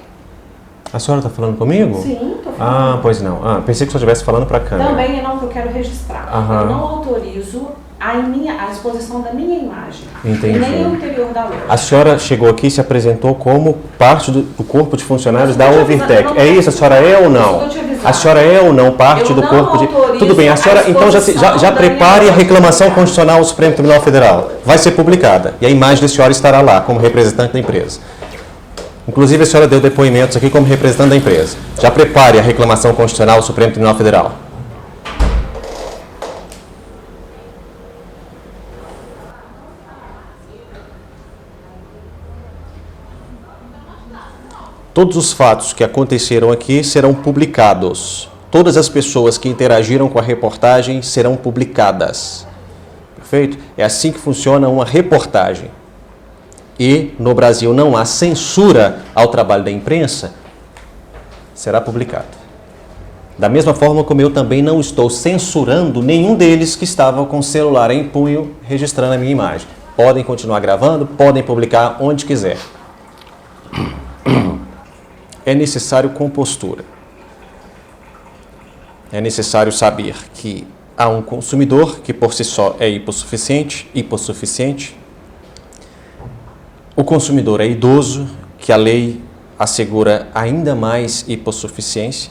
A senhora está falando comigo? Sim, estou falando. Ah, pois não. Pensei que o senhor estivesse falando para a câmera. Também é não que eu quero registrar. Eu não autorizo a exposição da minha imagem. Entendi. E nem o interior da loja. A senhora chegou aqui e se apresentou como parte do corpo de funcionários da Overtec. É isso? A senhora é ou não? A senhora é ou não parte do corpo de... Tudo bem, a senhora então já prepare a reclamação constitucional ao Supremo Tribunal Federal. Vai ser publicada e a imagem da senhora estará lá como representante da empresa. Inclusive a senhora deu depoimentos aqui como representante da empresa. Já prepare a reclamação constitucional ao Supremo Tribunal Federal. Todos os fatos que aconteceram aqui serão publicados. Todas as pessoas que interagiram com a reportagem serão publicadas. Perfeito? É assim que funciona uma reportagem. E no Brasil não há censura ao trabalho da imprensa, será publicado. Da mesma forma como eu também não estou censurando nenhum deles que estava com o celular em punho registrando a minha imagem. Podem continuar gravando, podem publicar onde quiser. É necessário compostura. É necessário saber que há um consumidor que por si só é hipossuficiente. O consumidor é idoso, que a lei assegura ainda mais hipossuficiência,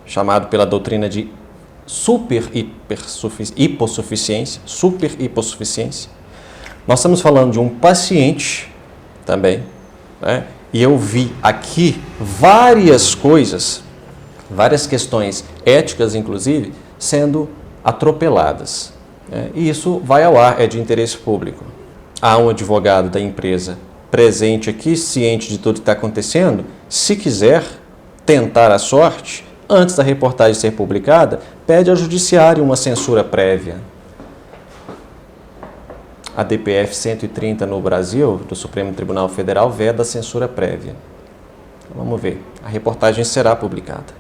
chamado pela doutrina de hipossuficiência. Nós estamos falando de um paciente também, né? E eu vi aqui várias coisas, várias questões éticas, inclusive, sendo atropeladas. Né? E isso vai ao ar, é de interesse público. Há um advogado da empresa presente aqui, ciente de tudo que está acontecendo. Se quiser tentar a sorte, antes da reportagem ser publicada, pede ao judiciário uma censura prévia. A DPF 130 no Brasil, do Supremo Tribunal Federal, veda a censura prévia. Então, vamos ver. A reportagem será publicada.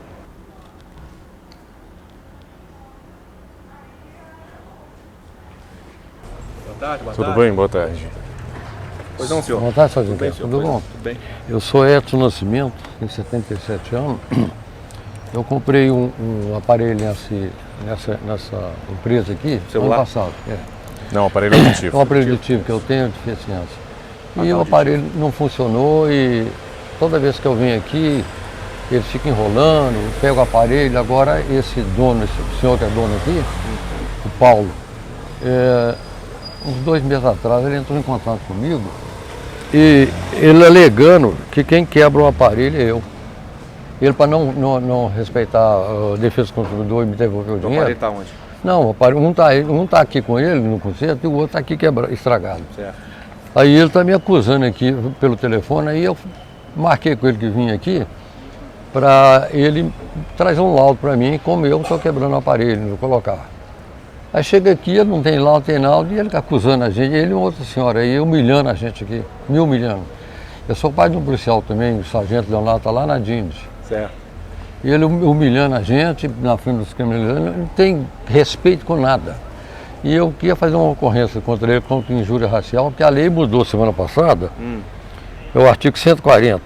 Boa tarde. Tudo bem? Boa tarde. Pois não, senhor. Boa tarde, Sargento. Tudo bem, senhor? Tudo bom? Tudo bem. Eu sou Edson Nascimento, tenho 77 anos. Eu comprei um aparelho nessa empresa aqui, Celular? ano passado. Não, aparelho auditivo. É um aparelho auditivo que eu tenho deficiência. E o aparelho não funcionou e toda vez que eu venho aqui, ele fica enrolando, eu pego o aparelho. Agora esse dono, esse senhor que é dono aqui, o Paulo, uns 2 meses atrás ele entrou em contato comigo e ele alegando que quem quebra o aparelho é eu. Ele, para não respeitar a defesa do consumidor e me devolver o dinheiro. O aparelho está onde? Não, um tá aqui com ele no concerto e o outro está aqui estragado. Certo. Aí ele está me acusando aqui pelo telefone, aí eu marquei com ele que vinha aqui para ele trazer um laudo para mim, como eu estou quebrando o aparelho, vou colocar. Aí chega aqui, ele não tem laudo, e ele acusando a gente, ele e uma outra senhora aí, humilhando a gente aqui, me humilhando. Eu sou pai de um policial também, o sargento Leonardo, está lá na Dines. Certo. E ele humilhando a gente na frente dos criminalizantes, não tem respeito com nada. E eu queria fazer uma ocorrência contra ele, contra injúria racial, porque a lei mudou semana passada, é o artigo 140.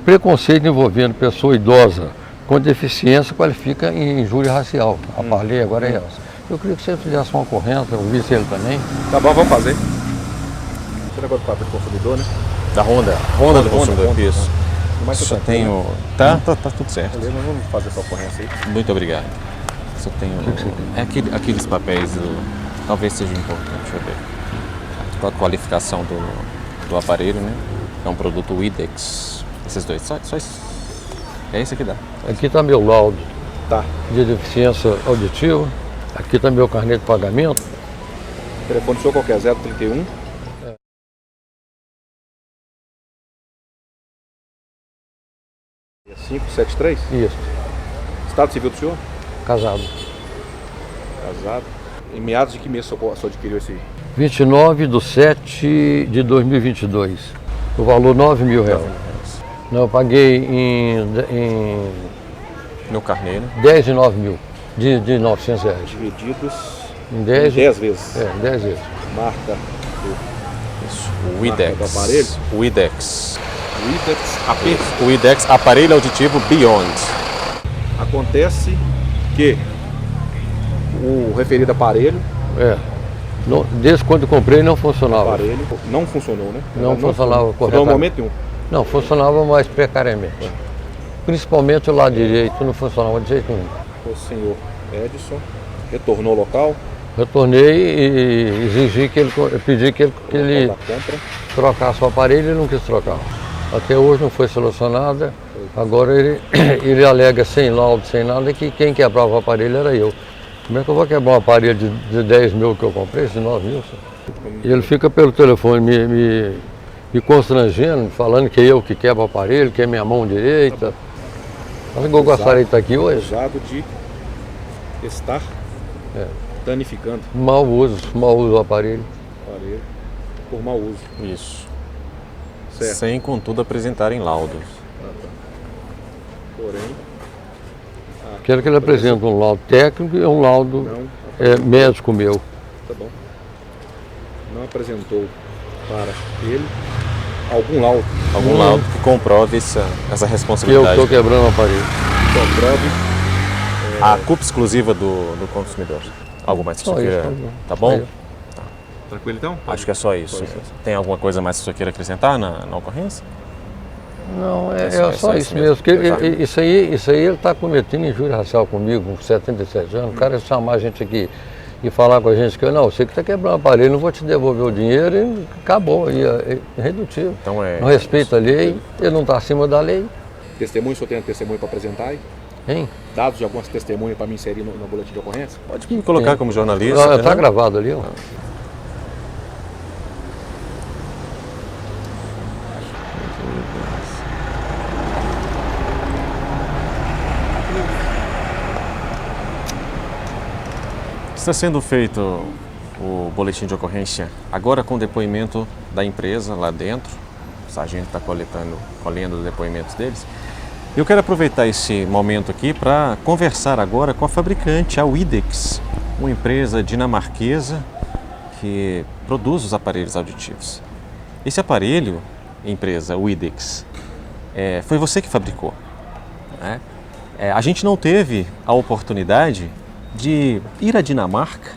Preconceito envolvendo pessoa idosa com deficiência qualifica em injúria racial. A lei agora é essa. Eu queria que você fizesse uma ocorrência, eu visse ele também. Tá bom, vamos fazer. Esse negócio do papel do consumidor, né? Da Honda do consumidor. Honda. Isso. Mas Só tenho... Tá tudo certo. Beleza, nós vamos fazer essa ocorrência aí. Muito obrigado. Só tenho... É aqueles papéis do... Talvez seja importante, deixa eu ver. com a qualificação do aparelho, né? É um produto Widex. Esses dois, só é esse aqui dá. Aqui está meu laudo Tá. de deficiência auditiva. Aqui está meu carnê de pagamento. O telefone seu qual que é? 031? É. 573? Isso, Estado civil do senhor? casado. Casado. Em meados de que mês o senhor adquiriu esse? 29/7/2022. O valor R$9.000. Não, eu paguei em No carnê, né? 10 de 9 mil, de R$900. Divididos Em 10, 10 vezes. 10 vezes. Marca Isso. O Marca Widex. do aparelho? Widex. do Widex AP. O Widex, aparelho auditivo Beyond. Acontece que o referido aparelho Desde quando eu comprei não funcionava. não funcionou, né? Não funcionava corretamente. No momento nenhum. Não, funcionava mais precariamente. Principalmente o lado direito não funcionava de jeito nenhum. O senhor Edson retornou ao local. Retornei e exigi que ele, pedi que ele Da compra. trocasse o aparelho e ele não quis trocar. Até hoje não foi solucionada. Agora ele alega sem laudo, sem nada, que quem quebrava o aparelho era eu. Como é que eu vou quebrar um aparelho de 10 mil que eu comprei, de 9 mil? E ele fica pelo telefone me constrangendo, falando que é eu que quebro o aparelho, que é minha mão direita. Mas eu gostaria de estar aqui hoje. Acusado de estar danificando Mau uso do aparelho. o aparelho por mau uso. Isso. Certo. Sem, contudo, apresentarem laudos. Porém, Quero que ele apresente um laudo técnico e um laudo não, médico meu. tá bom. Não apresentou para ele algum laudo Algum laudo que comprove essa Que eu responsabilidade. estou quebrando o aparelho. que comprove. A culpa exclusiva do consumidor. Algo mais que Só você isso, queira? tá bom. Tá bom? Aí, Tranquilo então? Acho que é só isso. Tem alguma coisa mais que você queira acrescentar na ocorrência? Não, é só só isso isso mesmo. mesmo. Que isso aí ele está cometendo injúria racial comigo, com 77 anos. O cara chamar a gente aqui e falar com a gente que eu sei que está quebrando o aparelho, não vou te devolver o dinheiro e acabou. E é irredutível. Então Não respeita a lei, ele não está acima da lei. Testemunho, o senhor tem testemunho para apresentar aí? Hein? Dados de algumas testemunhas para me inserir no boletim de ocorrência? Pode me colocar como jornalista. Está né? gravado ali, ó. Está sendo feito o boletim de ocorrência agora com depoimento da empresa lá dentro. O sargento está colhendo os depoimentos deles. Eu quero aproveitar esse momento aqui para conversar agora com a fabricante, a Widex, uma empresa dinamarquesa que produz os aparelhos auditivos. Esse aparelho, empresa Widex, foi você que fabricou, né? A gente não teve a oportunidade de ir à Dinamarca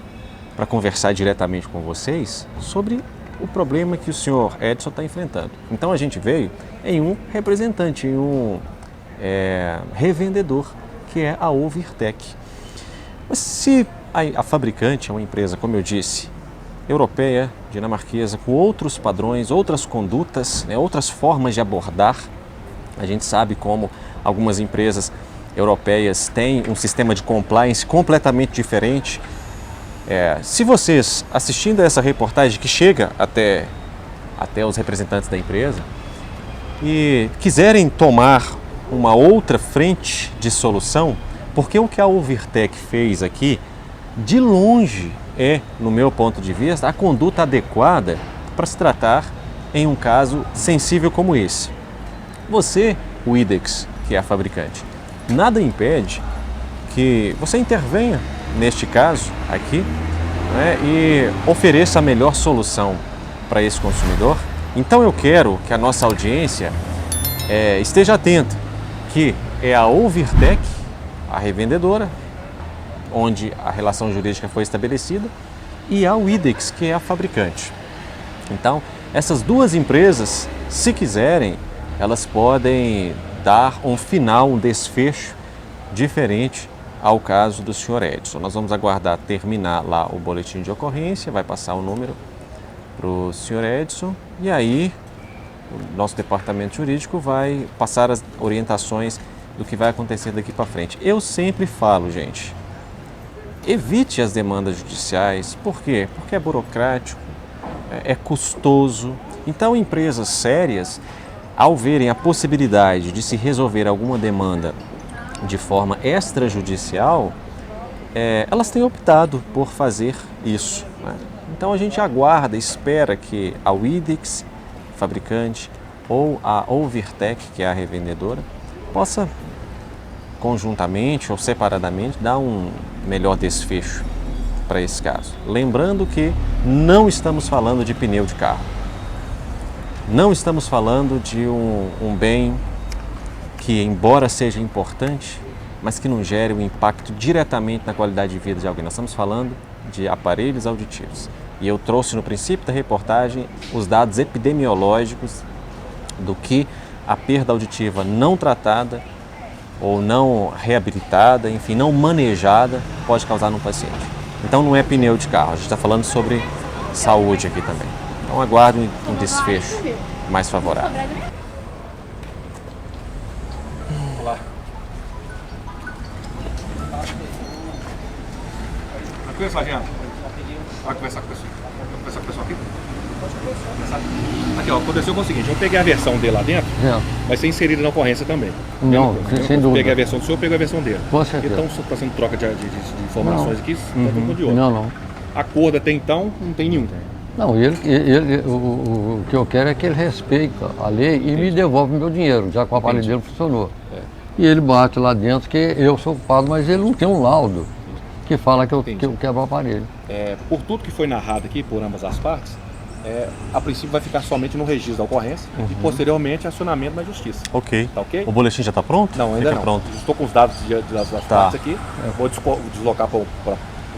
para conversar diretamente com vocês sobre o problema que o senhor Edson está enfrentando. Então a gente veio em um representante, em um revendedor, que é a Overtec. Mas se a fabricante é uma empresa, como eu disse, europeia, dinamarquesa, com outros padrões, outras condutas, né, outras formas de abordar, a gente sabe como algumas empresas europeias têm um sistema de compliance completamente diferente. Se vocês, assistindo a essa reportagem que chega até os representantes da empresa e quiserem tomar uma outra frente de solução, porque o que a Overtec fez aqui, de longe no meu ponto de vista, a conduta adequada para se tratar em um caso sensível como esse. Você, Widex, que é a fabricante, nada impede que você intervenha neste caso aqui, né, e ofereça a melhor solução para esse consumidor. Então eu quero que a nossa audiência esteja atenta, que é a Overtec, a revendedora, onde a relação jurídica foi estabelecida, e a Widex, que é a fabricante. Então, essas duas empresas, se quiserem, elas podem dar um final, um desfecho diferente ao caso do senhor Edson. Nós vamos aguardar terminar lá o boletim de ocorrência, vai passar o número para o senhor Edson e aí o nosso departamento jurídico vai passar as orientações do que vai acontecer daqui para frente. Eu sempre falo, gente, evite as demandas judiciais. Por quê? Porque é burocrático, é custoso. Então, empresas sérias, ao verem a possibilidade de se resolver alguma demanda de forma extrajudicial, elas têm optado por fazer isso, né? Então, a gente aguarda, espera que a Widex, fabricante, ou a Overtec, que é a revendedora, possa conjuntamente ou separadamente dar um melhor desfecho para esse caso. Lembrando que não estamos falando de pneu de carro. Não estamos falando de um bem que, embora seja importante, mas que não gere um impacto diretamente na qualidade de vida de alguém. Nós estamos falando de aparelhos auditivos. E eu trouxe no princípio da reportagem os dados epidemiológicos do que a perda auditiva não tratada ou não reabilitada, enfim, não manejada, pode causar no paciente. Então não é pneu de carro, a gente está falando sobre saúde aqui também. Então aguardo um desfecho mais favorável. Olá. Tranquilo, sargento? Vai conversar com o pessoal. Vai conversar com o pessoal aqui? Aqui, ó, aconteceu o seguinte, eu peguei a versão dele lá dentro, vai ser inserida na ocorrência também. Não, sem dúvida. Peguei a versão do senhor, peguei a versão dele. Com certeza. Então, está sendo troca de informações aqui, tá de outro. Não. Acordo até então, não tem nenhum. Não, o que eu quero é que ele respeite a lei e me devolve meu dinheiro, já que o aparelho dele funcionou. E ele bate lá dentro que eu sou culpado, mas ele não tem um laudo que fala que eu quebro o aparelho. Por tudo que foi narrado aqui, por ambas as partes, a princípio vai ficar somente no registro da ocorrência e posteriormente acionamento na justiça. Ok. Tá ok? O boletim já está pronto? Não, ainda não. Pronto. Estou com os dados das partes aqui, vou deslocar para o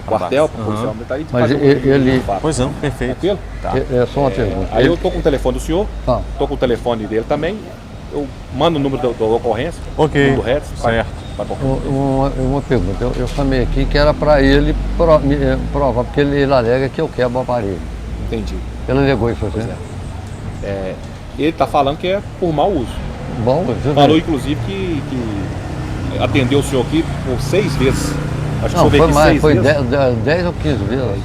quartel, para o policial militar e Mas fazer ele... Pois não, perfeito. Tranquilo? Tá. É só uma pergunta. Aí eu estou com o telefone do senhor, estou com o telefone dele também, eu mando o número da ocorrência, o número do RETS, certo. Uma pergunta, eu chamei aqui que era para ele provar, porque ele alega que eu quebro o aparelho. Entendi. Ele alegou isso assim? Ele está falando que é por mau uso. Bom, falou inclusive que atendeu o senhor aqui por 6 vezes. Acho que não, foi aqui mais, 6 foi vezes. 10 ou 15 vezes.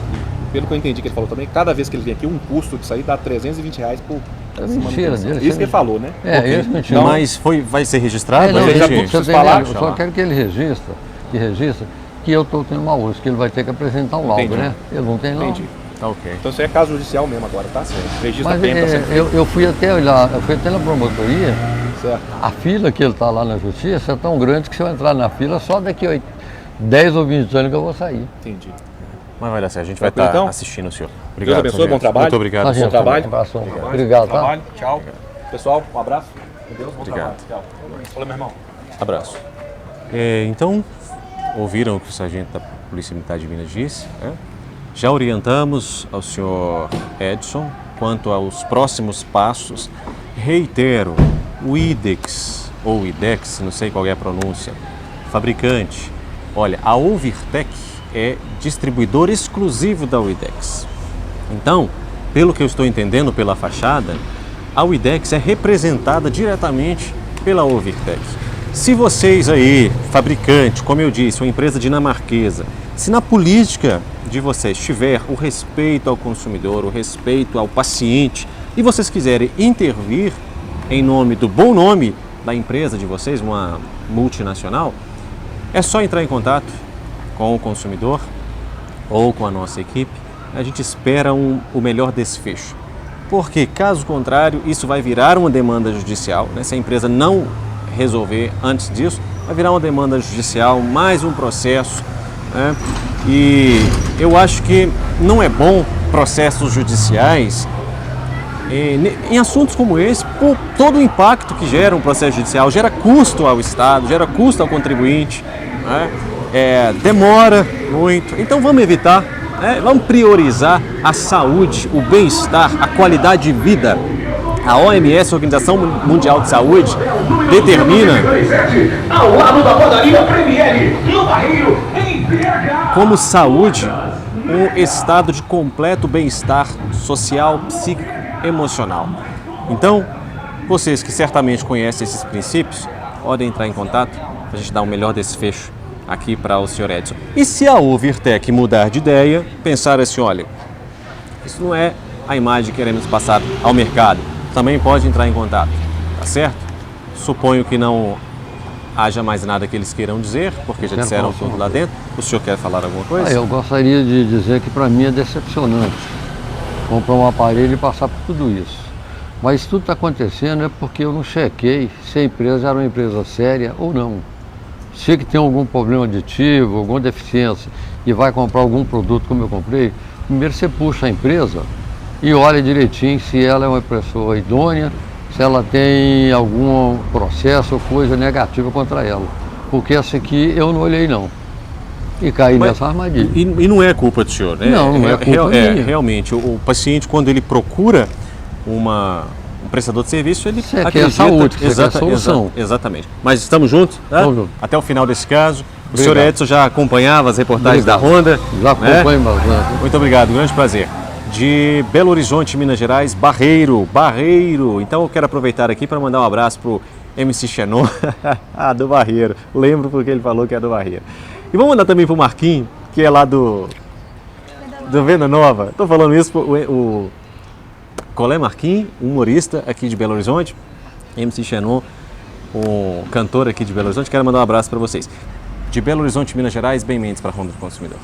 Pelo que eu entendi que ele falou também, cada vez que ele vem aqui, um custo disso aí dá R$320 por mentira dele. Isso que ele falou, né? Isso mentira. Então, mas vai ser registrado? Eu só quero que ele registre que eu estou tendo mau uso, que ele vai ter que apresentar um laudo, né? Ele não tem laudo. Entendi. Tá ok. Então isso é caso judicial mesmo agora, tá? Registra mas tempo, eu fui até lá, eu fui até na promotoria, certo. A fila que ele está lá na justiça é tão grande que se eu entrar na fila, só daqui 10 ou 20 anos que eu vou sair. Entendi. Mas vai dar certo, a gente vai estar assistindo o senhor. Obrigado, Deus abençoe, bom trabalho. Muito obrigado. Bom trabalho. Um abraço. Obrigado, tá? Trabalho. Tchau. Pessoal, um abraço. Com Deus, bom Obrigado. trabalho. Tchau. Falou, meu irmão. Abraço. Então, ouviram o que o sargento da Polícia Militar de Minas disse, né? Já orientamos ao senhor Edson quanto aos próximos passos. Reitero, o IDEX, ou IDEX, não sei qual é a pronúncia, fabricante. Olha, a Overtec é distribuidor exclusivo da Widex. Então, pelo que eu estou entendendo pela fachada, a Widex é representada diretamente pela Overtec. Se vocês aí, fabricante, como eu disse, uma empresa dinamarquesa, se na política de vocês tiver o respeito ao consumidor, o respeito ao paciente, e vocês quiserem intervir em nome do bom nome da empresa de vocês, uma multinacional, é só entrar em contato com o consumidor ou com a nossa equipe. A gente espera o melhor desfecho, porque caso contrário isso vai virar uma demanda judicial, né? Se a empresa não resolver antes disso, vai virar uma demanda judicial, mais um processo, né? E eu acho que não é bom processos judiciais em assuntos como esse, por todo o impacto que gera um processo judicial, gera custo ao Estado, gera custo ao contribuinte, né? Demora muito, então vamos evitar, né? Vamos priorizar a saúde, o bem-estar, a qualidade de vida. A OMS, a Organização Mundial de Saúde, determina como saúde um estado de completo bem-estar social, psíquico, emocional. Então, vocês que certamente conhecem esses princípios, podem entrar em contato para a gente dar o melhor desfecho aqui para o Sr. Edson. E se a Overtec mudar de ideia, pensar assim, olha, isso não é a imagem que queremos passar ao mercado, também pode entrar em contato, tá certo? Suponho que não haja mais nada que eles queiram dizer, porque já disseram tudo lá dentro. O senhor quer falar alguma coisa? Eu gostaria de dizer que para mim é decepcionante comprar um aparelho e passar por tudo isso. Mas tudo está acontecendo é porque eu não chequei se a empresa era uma empresa séria ou não. Se que tem algum problema aditivo, alguma deficiência e vai comprar algum produto como eu comprei, primeiro você puxa a empresa e olha direitinho se ela é uma pessoa idônea, se ela tem algum processo ou coisa negativa contra ela. Porque essa aqui eu não olhei não. E caí nessa armadilha. E não é culpa do senhor, né? Não é culpa minha. Realmente, o paciente, quando ele procura um prestador de serviço, ele acredita... quer saúde, quer solução. Exatamente. Mas estamos juntos, tá? Estamos juntos. Até o final desse caso. O Obrigado. senhor Edson já acompanhava as reportagens da Honda. Já acompanho bastante. Muito obrigado, grande prazer. De Belo Horizonte, Minas Gerais, Barreiro. Então eu quero aproveitar aqui para mandar um abraço pro MC Xenon, do Barreiro. Lembro porque ele falou que é do Barreiro. E vamos mandar também pro Marquinhos, que é lá do Venda Nova. Estou falando isso pro Colé Marquinhos, humorista aqui de Belo Horizonte, MC Xenon, um cantor aqui de Belo Horizonte. Quero mandar um abraço para vocês. De Belo Horizonte, Minas Gerais, Ben Mendes para a Honda do Consumidor.